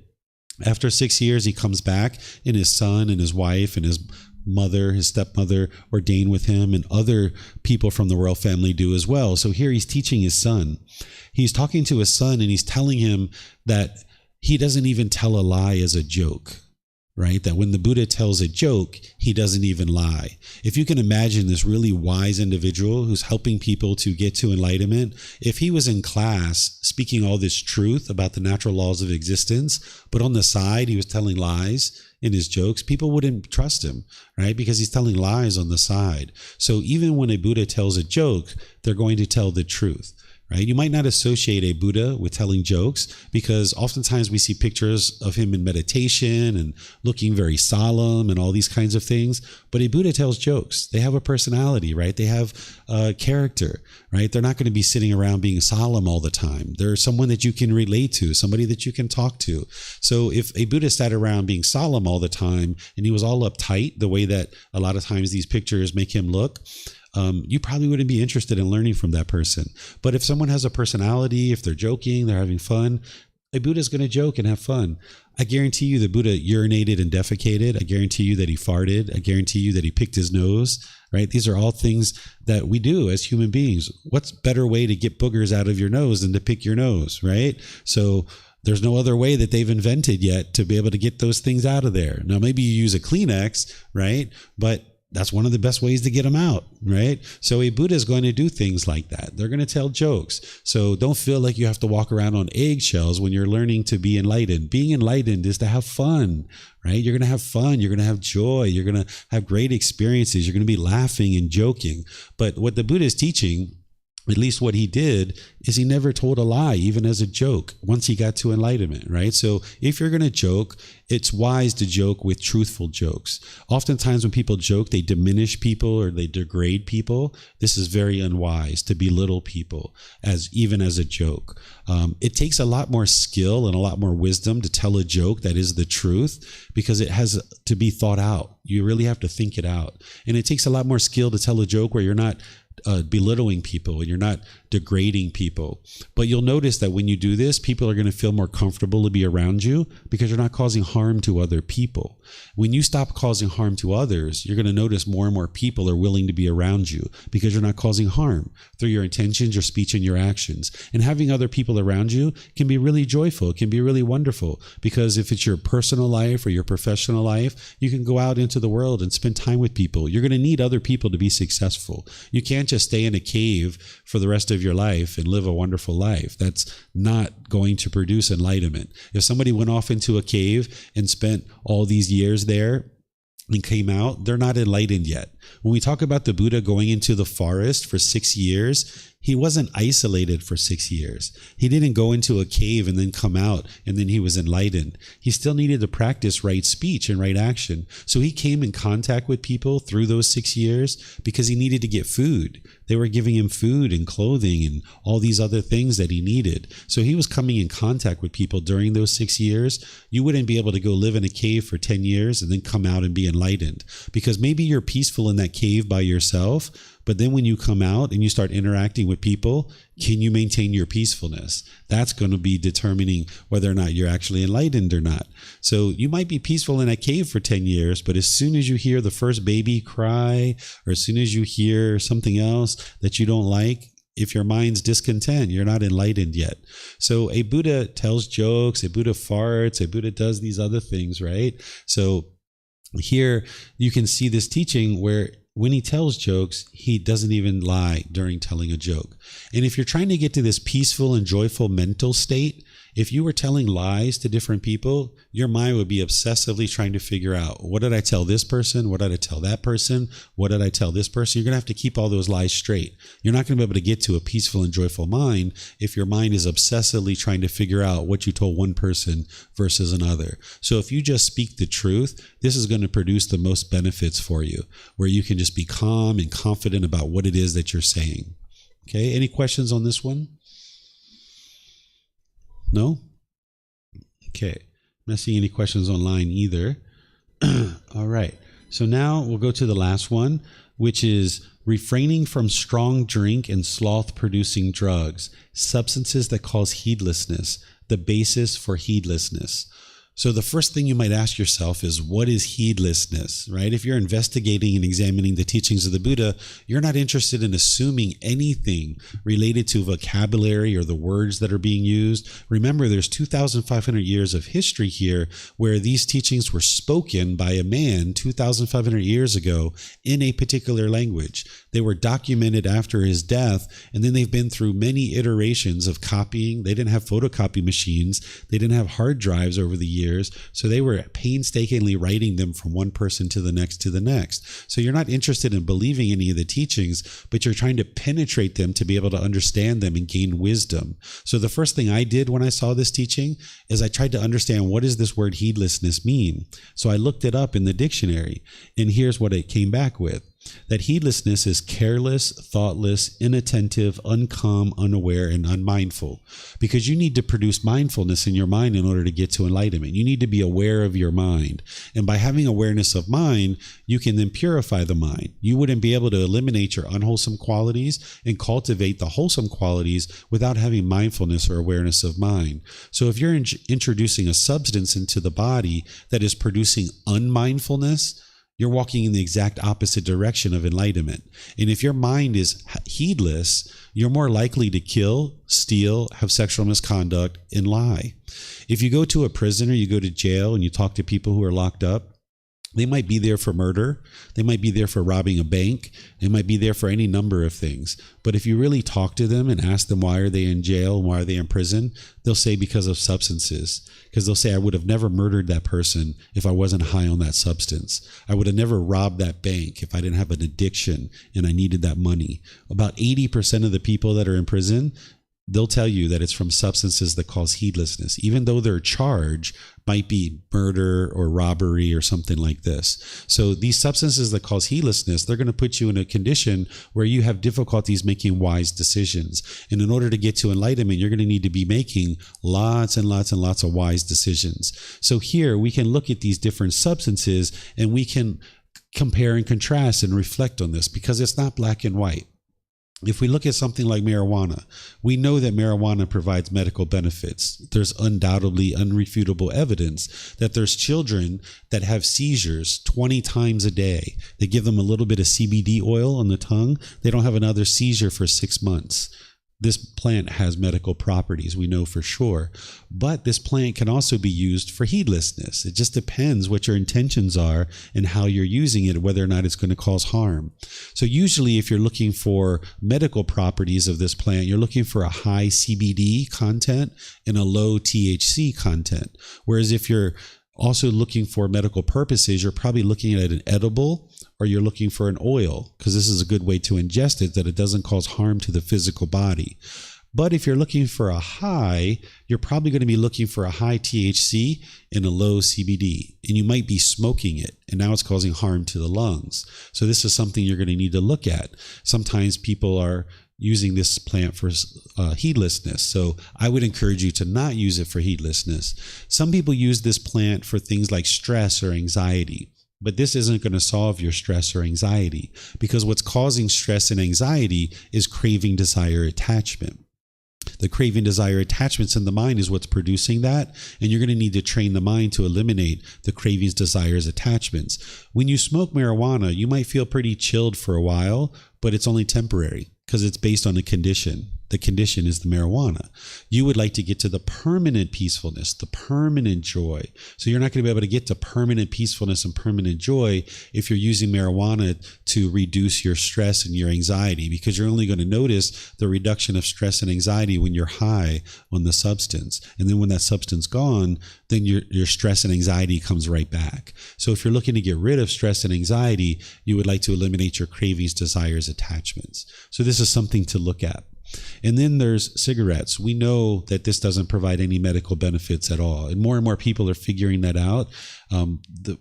After 6 years, he comes back, and his son and his wife and his mother, his stepmother, ordain with him, and other people from the royal family do as well. So here he's teaching his son. He's talking to his son, and he's telling him that he doesn't even tell a lie as a joke. Right? That when the Buddha tells a joke, he doesn't even lie. If you can imagine this really wise individual who's helping people to get to enlightenment, if he was in class speaking all this truth about the natural laws of existence, but on the side he was telling lies in his jokes, people wouldn't trust him, right? Because he's telling lies on the side. So even when a Buddha tells a joke, they're going to tell the truth. Right? You might not associate a Buddha with telling jokes because oftentimes we see pictures of him in meditation and looking very solemn and all these kinds of things. But a Buddha tells jokes. They have a personality, right? They have a character, right? They're not going to be sitting around being solemn all the time. They're someone that you can relate to, somebody that you can talk to. So if a Buddha sat around being solemn all the time and he was all uptight, the way that a lot of times these pictures make him look, you probably wouldn't be interested in learning from that person. But if someone has a personality, if they're joking, they're having fun, a Buddha is going to joke and have fun. I guarantee you the Buddha urinated and defecated. I guarantee you that he farted. I guarantee you that he picked his nose, right? These are all things that we do as human beings. What's better way to get boogers out of your nose than to pick your nose, right? So there's no other way that they've invented yet to be able to get those things out of there. Now, maybe you use a Kleenex, right? But that's one of the best ways to get them out, right? So a Buddha is going to do things like that. They're going to tell jokes. So don't feel like you have to walk around on eggshells when you're learning to be enlightened. Being enlightened is to have fun, right? You're going to have fun. You're going to have joy. You're going to have great experiences. You're going to be laughing and joking. But what the Buddha is teaching, at least what he did, is he never told a lie, even as a joke, once he got to enlightenment, right? So if you're going to joke, it's wise to joke with truthful jokes. Oftentimes when people joke, they diminish people or they degrade people. This is very unwise to belittle people even as a joke. It takes a lot more skill and a lot more wisdom to tell a joke that is the truth because it has to be thought out. You really have to think it out. And it takes a lot more skill to tell a joke where you're not belittling people and you're not degrading people. But you'll notice that when you do this, people are going to feel more comfortable to be around you because you're not causing harm harm to other people. When you stop causing harm to others, you're going to notice more and more people are willing to be around you because you're not causing harm through your intentions, your speech, and your actions. And having other people around you can be really joyful. It can be really wonderful because if it's your personal life or your professional life, you can go out into the world and spend time with people. You're going to need other people to be successful. You can't just stay in a cave for the rest of your life and live a wonderful life. That's not going to produce enlightenment. If somebody went off into a cave and spent all these years there and came out, they're not enlightened yet. When we talk about the Buddha going into the forest for 6 years, he wasn't isolated for 6 years. He didn't go into a cave and then come out and then he was enlightened. He still needed to practice right speech and right action. So he came in contact with people through those 6 years because he needed to get food. They were giving him food and clothing and all these other things that he needed. So he was coming in contact with people during those 6 years. You wouldn't be able to go live in a cave for 10 years and then come out and be enlightened because maybe you're peaceful in that cave by yourself. But then when you come out and you start interacting with people, can you maintain your peacefulness? That's going to be determining whether or not you're actually enlightened or not. So you might be peaceful in a cave for 10 years, but as soon as you hear the first baby cry, or as soon as you hear something else that you don't like, if your mind's discontent, you're not enlightened yet. So a Buddha tells jokes, a Buddha farts, a Buddha does these other things, right? So here you can see this teaching where when he tells jokes, he doesn't even lie during telling a joke. And if you're trying to get to this peaceful and joyful mental state, if you were telling lies to different people, your mind would be obsessively trying to figure out, what did I tell this person? What did I tell that person? What did I tell this person? You're going to have to keep all those lies straight. You're not going to be able to get to a peaceful and joyful mind if your mind is obsessively trying to figure out what you told one person versus another. So if you just speak the truth, this is going to produce the most benefits for you, where you can just be calm and confident about what it is that you're saying. Okay, any questions on this one? No? Okay. I'm not seeing any questions online either. All right. So now we'll go to the last one, which is refraining from strong drink and sloth-producing drugs, substances that cause heedlessness, the basis for heedlessness. So the first thing you might ask yourself is, what is heedlessness, right? If you're investigating and examining the teachings of the Buddha, you're not interested in assuming anything related to vocabulary or the words that are being used. Remember, there's 2,500 years of history here where these teachings were spoken by a man 2,500 years ago in a particular language. They were documented after his death, and then they've been through many iterations of copying. They didn't have photocopy machines. They didn't have hard drives over the years. So they were painstakingly writing them from one person to the next to the next. So you're not interested in believing any of the teachings, but you're trying to penetrate them to be able to understand them and gain wisdom. So the first thing I did when I saw this teaching is I tried to understand, what does this word heedlessness mean? So I looked it up in the dictionary, and here's what it came back with. That heedlessness is careless, thoughtless, inattentive, uncalm, unaware, and unmindful. Because you need to produce mindfulness in your mind in order to get to enlightenment. You need to be aware of your mind. And by having awareness of mind, you can then purify the mind. You wouldn't be able to eliminate your unwholesome qualities and cultivate the wholesome qualities without having mindfulness or awareness of mind. So if you're introducing a substance into the body that is producing unmindfulness, you're walking in the exact opposite direction of enlightenment. And if your mind is heedless, you're more likely to kill, steal, have sexual misconduct, and lie. If you go to a prison or you go to jail and you talk to people who are locked up, they might be there for murder. They might be there for robbing a bank. They might be there for any number of things. But if you really talk to them and ask them, why are they in jail and why are they in prison? They'll say because of substances. Because they'll say, I would have never murdered that person if I wasn't high on that substance. I would have never robbed that bank if I didn't have an addiction and I needed that money. About 80% of the people that are in prison, they'll tell you that it's from substances that cause heedlessness, even though their charge might be murder or robbery or something like this. So these substances that cause heedlessness, they're going to put you in a condition where you have difficulties making wise decisions. And in order to get to enlightenment, you're going to need to be making lots and lots and lots of wise decisions. So here we can look at these different substances and we can compare and contrast and reflect on this, because it's not black and white. If we look at something like marijuana, we know that marijuana provides medical benefits. There's undoubtedly unrefutable evidence that there's children that have seizures 20 times a day. They give them a little bit of CBD oil on the tongue. They don't have another seizure for 6 months. This plant has medical properties, we know for sure. But this plant can also be used for heedlessness. It just depends what your intentions are and how you're using it, whether or not it's going to cause harm. So usually if you're looking for medical properties of this plant, you're looking for a high CBD content and a low THC content. Whereas if you're also looking for medical purposes, you're probably looking at an edible, or you're looking for an oil, because this is a good way to ingest it, that it doesn't cause harm to the physical body. But if you're looking for a high, you're probably going to be looking for a high THC and a low CBD, and you might be smoking it, and now it's causing harm to the lungs. So this is something you're going to need to look at. Sometimes people are using this plant for heedlessness. So I would encourage you to not use it for heedlessness. Some people use this plant for things like stress or anxiety. But this isn't going to solve your stress or anxiety, because what's causing stress and anxiety is craving, desire, attachment. The craving, desire, attachments in the mind is what's producing that, and you're going to need to train the mind to eliminate the cravings, desires, attachments. When you smoke marijuana, you might feel pretty chilled for a while, but it's only temporary because it's based on a condition. The condition is the marijuana. You would like to get to the permanent peacefulness, the permanent joy. So you're not going to be able to get to permanent peacefulness and permanent joy if you're using marijuana to reduce your stress and your anxiety, because you're only going to notice the reduction of stress and anxiety when you're high on the substance. And then when that substance gone, then your stress and anxiety comes right back. So if you're looking to get rid of stress and anxiety, you would like to eliminate your cravings, desires, attachments. So this is something to look at. And then there's cigarettes. We know that this doesn't provide any medical benefits at all. And more people are figuring that out.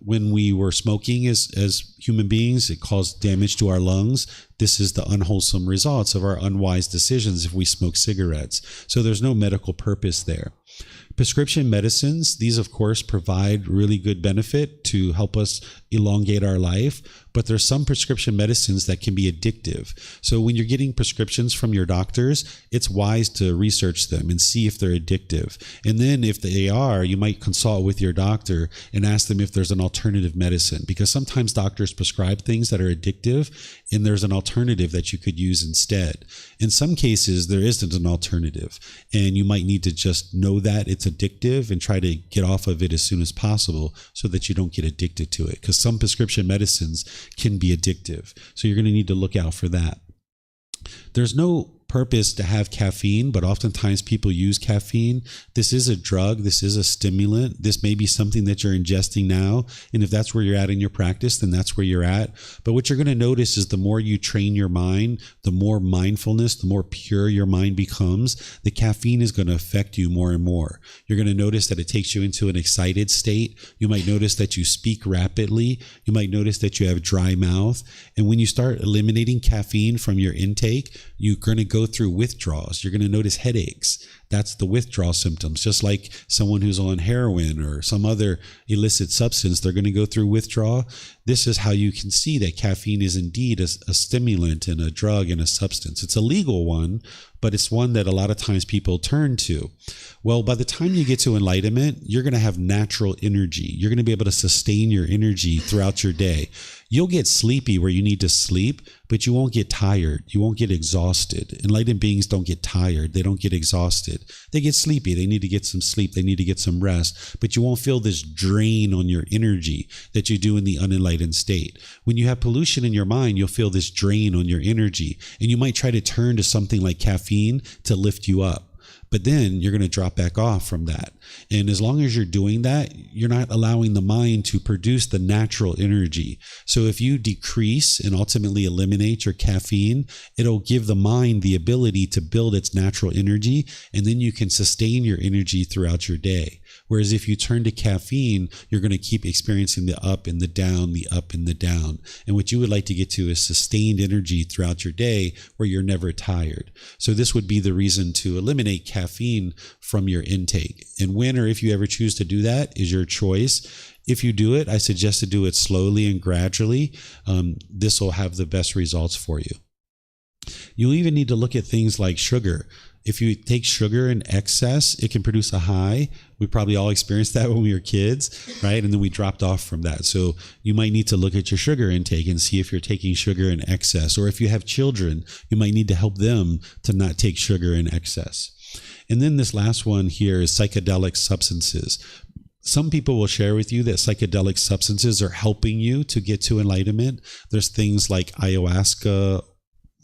When we were smoking as human beings, it caused damage to our lungs. This is the unwholesome results of our unwise decisions if we smoke cigarettes. So there's no medical purpose there. Prescription medicines, these of course provide really good benefit to help us elongate our life, but there's some prescription medicines that can be addictive. So when you're getting prescriptions from your doctors, it's wise to research them and see if they're addictive. And then if they are, you might consult with your doctor and ask them if there's an alternative medicine, because sometimes doctors prescribe things that are addictive and there's an alternative that you could use instead. In some cases, there isn't an alternative, and you might need to just know that it's addictive and try to get off of it as soon as possible so that you don't get addicted to it, because some prescription medicines can be addictive. So you're going to need to look out for that. There's no purpose to have caffeine, but oftentimes people use caffeine. This is a drug. This is a stimulant. This may be something that you're ingesting now. And if that's where you're at in your practice, then that's where you're at. But what you're going to notice is the more you train your mind, the more mindfulness, the more pure your mind becomes, the caffeine is going to affect you more and more. You're going to notice that it takes you into an excited state. You might notice that you speak rapidly. You might notice that you have dry mouth. And when you start eliminating caffeine from your intake, you're going to go through withdrawals. You're going to notice headaches. That's the withdrawal symptoms. Just like someone who's on heroin or some other illicit substance, they're going to go through withdrawal. This is how you can see that caffeine is indeed a stimulant and a drug and a substance. It's a legal one, but it's one that a lot of times people turn to. Well, by the time you get to enlightenment, you're going to have natural energy. You're going to be able to sustain your energy throughout your day. You'll get sleepy where you need to sleep, but you won't get tired. You won't get exhausted. Enlightened beings don't get tired. They don't get exhausted. They get sleepy. They need to get some sleep. They need to get some rest, but you won't feel this drain on your energy that you do in the unenlightened state. When you have pollution in your mind, you'll feel this drain on your energy, and you might try to turn to something like caffeine to lift you up. But then you're going to drop back off from that. And as long as you're doing that, you're not allowing the mind to produce the natural energy. So if you decrease and ultimately eliminate your caffeine, it'll give the mind the ability to build its natural energy, and then you can sustain your energy throughout your day. Whereas if you turn to caffeine, you're going to keep experiencing the up and the down, the up and the down. And what you would like to get to is sustained energy throughout your day where you're never tired. So this would be the reason to eliminate caffeine from your intake. And when or if you ever choose to do that is your choice. If you do it, I suggest to do it slowly and gradually. This will have the best results for you. You even need to look at things like sugar. If you take sugar in excess, it can produce a high. We probably all experienced that when we were kids, right? And then we dropped off from that. So you might need to look at your sugar intake and see if you're taking sugar in excess. Or if you have children, you might need to help them to not take sugar in excess. And then this last one here is psychedelic substances. Some people will share with you that psychedelic substances are helping you to get to enlightenment. There's things like ayahuasca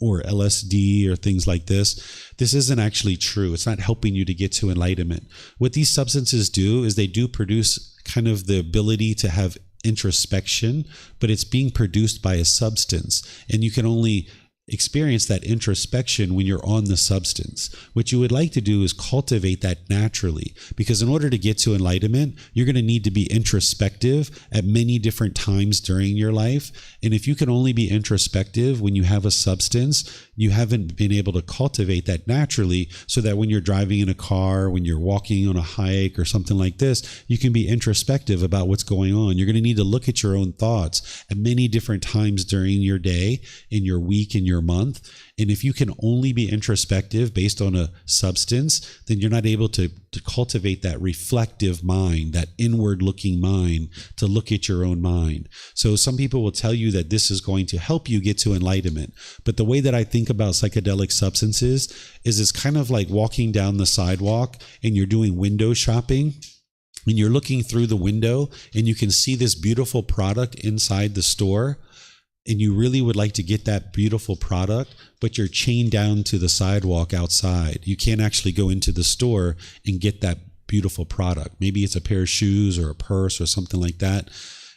or LSD or things like this. This isn't actually true. It's not helping you to get to enlightenment. What these substances do is they do produce kind of the ability to have introspection, but it's being produced by a substance. And you can only experience that introspection when you're on the substance. What you would like to do is cultivate that naturally, because in order to get to enlightenment, you're going to need to be introspective at many different times during your life. And if you can only be introspective when you have a substance, you haven't been able to cultivate that naturally, so that when you're driving in a car, when you're walking on a hike or something like this, you can be introspective about what's going on. You're going to need to look at your own thoughts at many different times during your day, in your week, in your month. And if you can only be introspective based on a substance, then you're not able to cultivate that reflective mind, that inward looking mind, to look at your own mind. So some people will tell you that this is going to help you get to enlightenment. But the way that I think about psychedelic substances is it's kind of like walking down the sidewalk and you're doing window shopping. And you're looking through the window and you can see this beautiful product inside the store. And you really would like to get that beautiful product, but you're chained down to the sidewalk outside. You can't actually go into the store and get that beautiful product. Maybe it's a pair of shoes or a purse or something like that.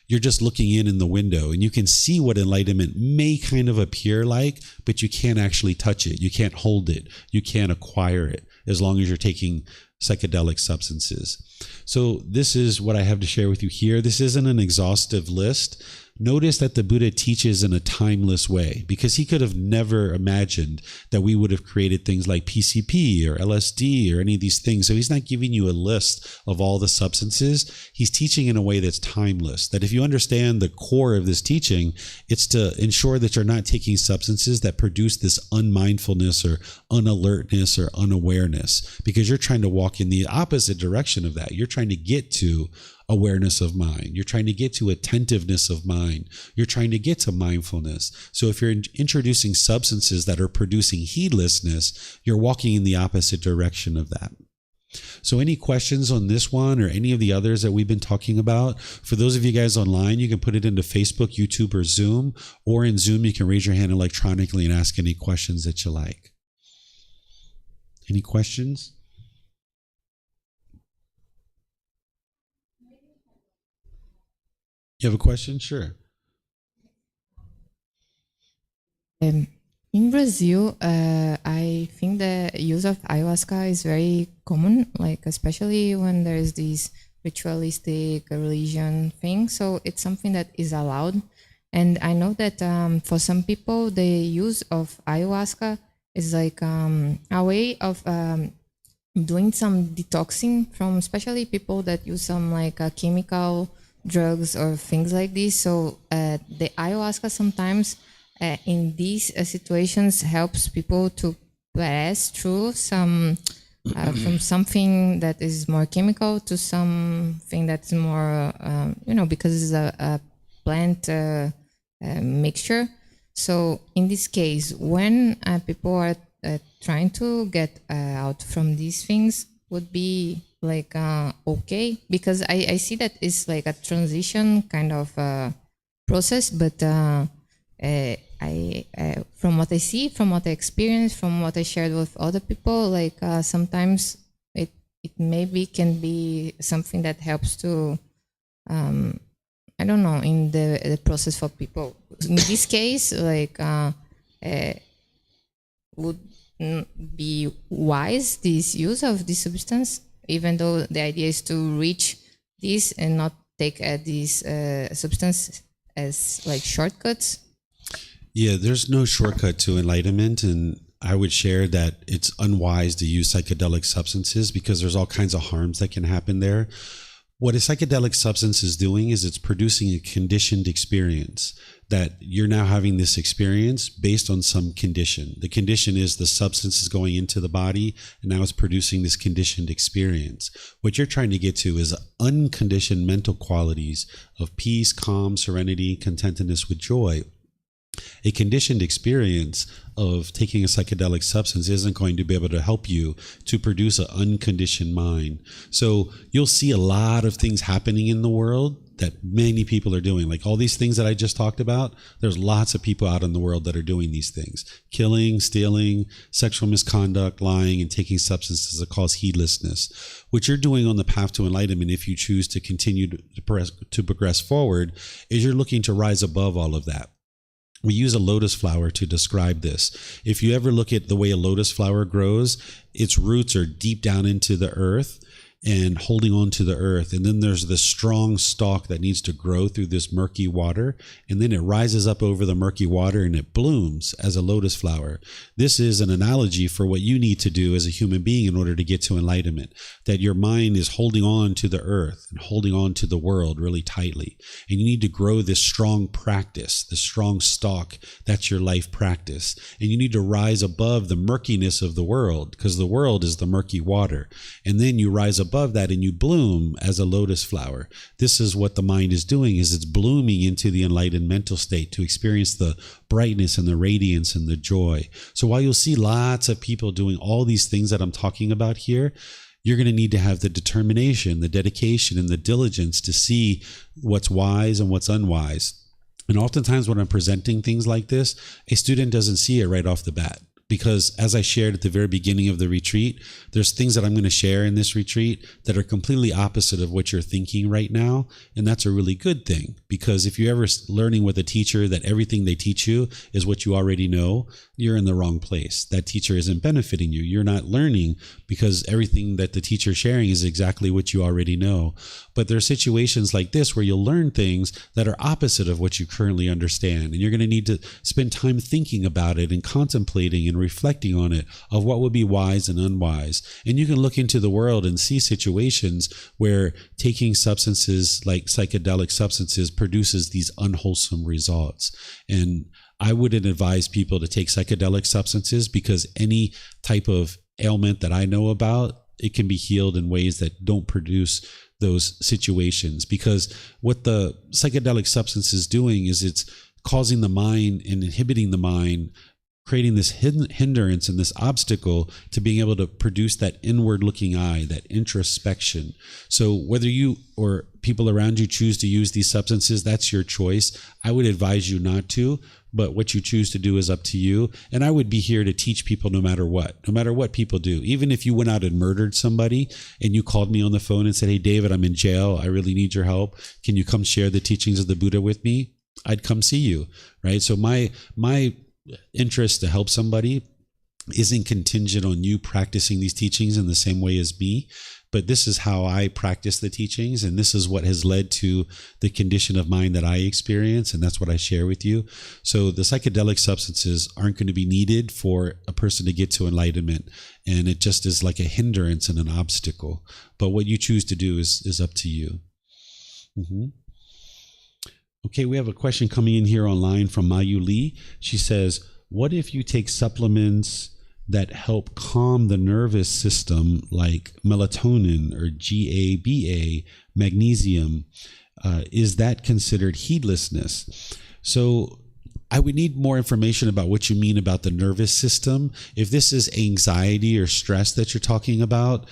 You're just looking in the window and you can see what enlightenment may kind of appear like, but you can't actually touch it. You can't hold it. You can't acquire it as long as you're taking psychedelic substances. So this is what I have to share with you here. This isn't an exhaustive list. Notice that the Buddha teaches in a timeless way, because he could have never imagined that we would have created things like PCP or LSD or any of these things. So he's not giving you a list of all the substances. He's teaching in a way that's timeless, that if you understand the core of this teaching, it's to ensure that you're not taking substances that produce this unmindfulness or unalertness or unawareness, because you're trying to walk in the opposite direction of that. You're trying to get to awareness of mind. You're trying to get to attentiveness of mind. You're trying to get to mindfulness. So if you're introducing substances that are producing heedlessness, you're walking in the opposite direction of that. So any questions on this one or any of the others that we've been talking about? For those of you guys online, you can put it into Facebook, YouTube, or Zoom. Or in Zoom, you can raise your hand electronically and ask any questions that you like. Any questions? You have a question? Sure. In Brazil, I think the use of ayahuasca is very common, like especially when there's this ritualistic religion thing. So it's something that is allowed. And I know that for some people, the use of ayahuasca is like a way of doing some detoxing from, especially people that use some like chemical drugs or things like this. So the ayahuasca sometimes in these situations helps people to pass through some from something that is more chemical to something that's more because it's a plant mixture. So in this case, when people are trying to get out from these things, would be like okay, because I see that it's like a transition kind of process, but I from what I see, from what I experience, from what I shared with other people, like sometimes it maybe can be something that helps to I don't know, in the process for people. In this case, like would be wise this use of this substance, even though the idea is to reach this and not take this substance as like shortcuts. Yeah, there's no shortcut to enlightenment, and I would share that it's unwise to use psychedelic substances because there's all kinds of harms that can happen there. what a psychedelic substance is doing is it's producing a conditioned experience, that you're now having this experience based on some condition. The condition is the substance is going into the body, and now it's producing this conditioned experience. What you're trying to get to is unconditioned mental qualities of peace, calm, serenity, contentedness with joy. A conditioned experience of taking a psychedelic substance isn't going to be able to help you to produce an unconditioned mind. So you'll see a lot of things happening in the world that many people are doing. Like all these things that I just talked about, there's lots of people out in the world that are doing these things. Killing, stealing, sexual misconduct, lying, and taking substances that cause heedlessness. What you're doing on the path to enlightenment, if you choose to continue to progress forward, is you're looking to rise above all of that. We use a lotus flower to describe this. If you ever look at the way a lotus flower grows, its roots are deep down into the earth and holding on to the earth. And then there's this strong stalk that needs to grow through this murky water. And then it rises up over the murky water and it blooms as a lotus flower. This is an analogy for what you need to do as a human being in order to get to enlightenment. That your mind is holding on to the earth and holding on to the world really tightly. And you need to grow this strong practice, this strong stalk. That's your life practice. And you need to rise above the murkiness of the world, because the world is the murky water. And then you rise above that and you bloom as a lotus flower. This is what the mind is doing, is it's blooming into the enlightened mental state to experience the brightness and the radiance and the joy. So while you'll see lots of people doing all these things that I'm talking about here, you're going to need to have the determination, the dedication, and the diligence to see what's wise and what's unwise. And oftentimes when I'm presenting things like this, a student doesn't see it right off the bat. Because as I shared at the very beginning of the retreat, there's things that I'm going to share in this retreat that are completely opposite of what you're thinking right now. And that's a really good thing, because if you're ever learning with a teacher that everything they teach you is what you already know, you're in the wrong place. That teacher isn't benefiting you. You're not learning because everything that the teacher is sharing is exactly what you already know. But there are situations like this where you'll learn things that are opposite of what you currently understand. And you're going to need to spend time thinking about it and contemplating and reflecting on it, of what would be wise and unwise. And you can look into the world and see situations where taking substances like psychedelic substances produces these unwholesome results. And I wouldn't advise people to take psychedelic substances, because any type of ailment that I know about, it can be healed in ways that don't produce those situations. Because what the psychedelic substance is doing is it's causing the mind and inhibiting the mind, creating this hindrance and this obstacle to being able to produce that inward looking eye, that introspection. So whether you or people around you choose to use these substances, that's your choice. I would advise you not to, but what you choose to do is up to you. And I would be here to teach people no matter what people do. Even if you went out and murdered somebody and you called me on the phone and said, "Hey, David, I'm in jail. I really need your help. Can you come share the teachings of the Buddha with me?" I'd come see you, right? So my interest to help somebody isn't contingent on you practicing these teachings in the same way as me, but this is how I practice the teachings, and this is what has led to the condition of mind that I experience, and that's what I share with you. So the psychedelic substances aren't going to be needed for a person to get to enlightenment, and it just is like a hindrance and an obstacle. But what you choose to do is up to you. Okay, we have a question coming in here online from Mayu Lee. She says, what if you take supplements that help calm the nervous system, like melatonin or GABA, magnesium? Is that considered heedlessness? So I would need more information about what you mean about the nervous system. If this is anxiety or stress that you're talking about,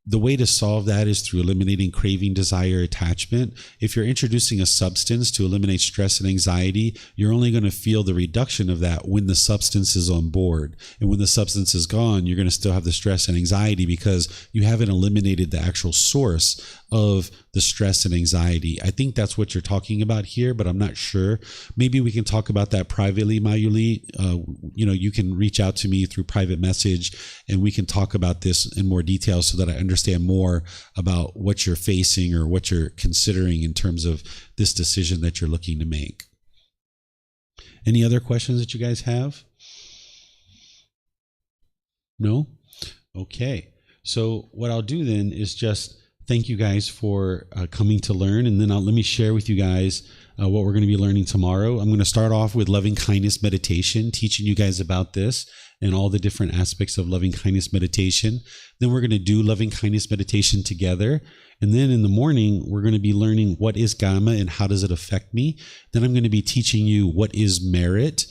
the way to solve that is through eliminating craving, desire, attachment. If you're introducing a substance to eliminate stress and anxiety, you're only going to feel the reduction of that when the substance is on board. And when the substance is gone, you're going to still have the stress and anxiety because you haven't eliminated the actual source of the stress and anxiety. I think that's what you're talking about here, but I'm not sure. Maybe we can talk about that privately, Mayuli. You can reach out to me through private message and we can talk about this in more detail so that I understand more about what you're facing or what you're considering in terms of this decision that you're looking to make. Any other questions that you guys have? No? Okay. So what I'll do then is just thank you guys for coming to learn. And then let me share with you guys what we're going to be learning tomorrow. I'm going to start off with loving kindness meditation, teaching you guys about this and all the different aspects of loving kindness meditation. Then we're going to do loving kindness meditation together. And then in the morning, we're going to be learning what is Kamma and how does it affect me. Then I'm going to be teaching you what is merit.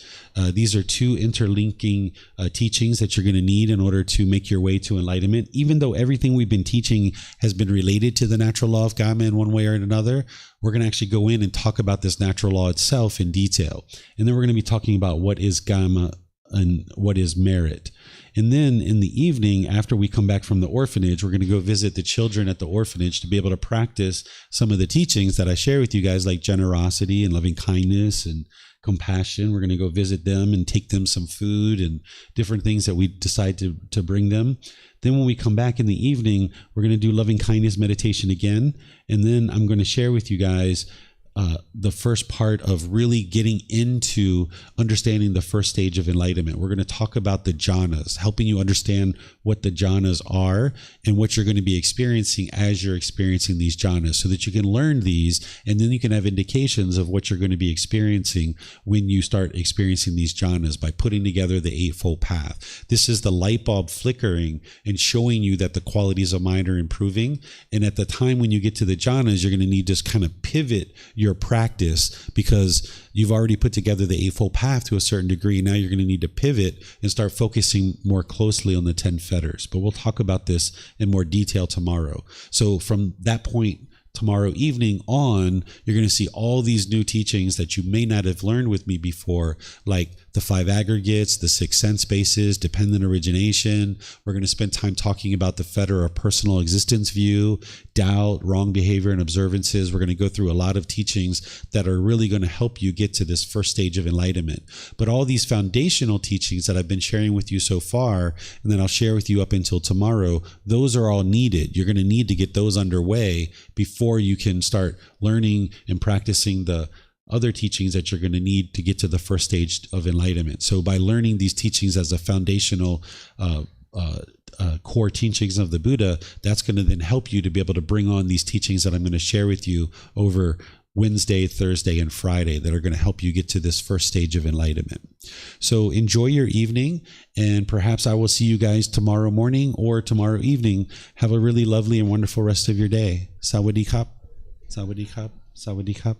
These are two interlinking teachings that you're going to need in order to make your way to enlightenment. Even though everything we've been teaching has been related to the natural law of Kamma in one way or another, we're going to actually go in and talk about this natural law itself in detail. And then we're going to be talking about what is Kamma and what is merit. And then in the evening, after we come back from the orphanage, we're going to go visit the children at the orphanage to be able to practice some of the teachings that I share with you guys, like generosity and loving kindness and compassion. We're going to go visit them and take them some food and different things that we decide to bring them. Then when we come back in the evening, we're going to do loving kindness meditation again. And then I'm going to share with you guys the first part of really getting into understanding the first stage of enlightenment. We're going to talk about the jhanas, helping you understand what the jhanas are and what you're going to be experiencing as you're experiencing these jhanas, so that you can learn these and then you can have indications of what you're going to be experiencing when you start experiencing these jhanas by putting together the Eightfold Path. This is the light bulb flickering and showing you that the qualities of mind are improving. And at the time when you get to the jhanas, you're going to need to just kind of pivot your practice, because you've already put together the Eightfold Path to a certain degree. Now you're going to need to pivot and start focusing more closely on the 10 fetters. But we'll talk about this in more detail tomorrow. So from that point, tomorrow evening on, you're going to see all these new teachings that you may not have learned with me before, like the 5 aggregates, the 6 sense bases, dependent origination. We're going to spend time talking about the fetter or personal existence view, doubt, wrong behavior, and observances. We're going to go through a lot of teachings that are really going to help you get to this first stage of enlightenment. But all these foundational teachings that I've been sharing with you so far, and then I'll share with you up until tomorrow, those are all needed. You're going to need to get those underway before you can start learning and practicing the other teachings that you're going to need to get to the first stage of enlightenment. So by learning these teachings as a foundational core teachings of the Buddha, that's going to then help you to be able to bring on these teachings that I'm going to share with you over Wednesday, Thursday, and Friday that are going to help you get to this first stage of enlightenment. So enjoy your evening, and perhaps I will see you guys tomorrow morning or tomorrow evening. Have a really lovely and wonderful rest of your day. Sawadee khap, sawadee khap, sawadee khap.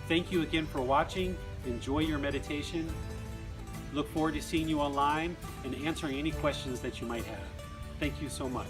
Thank you again for watching. Enjoy your meditation. Look forward to seeing you online and answering any questions that you might have. Thank you so much.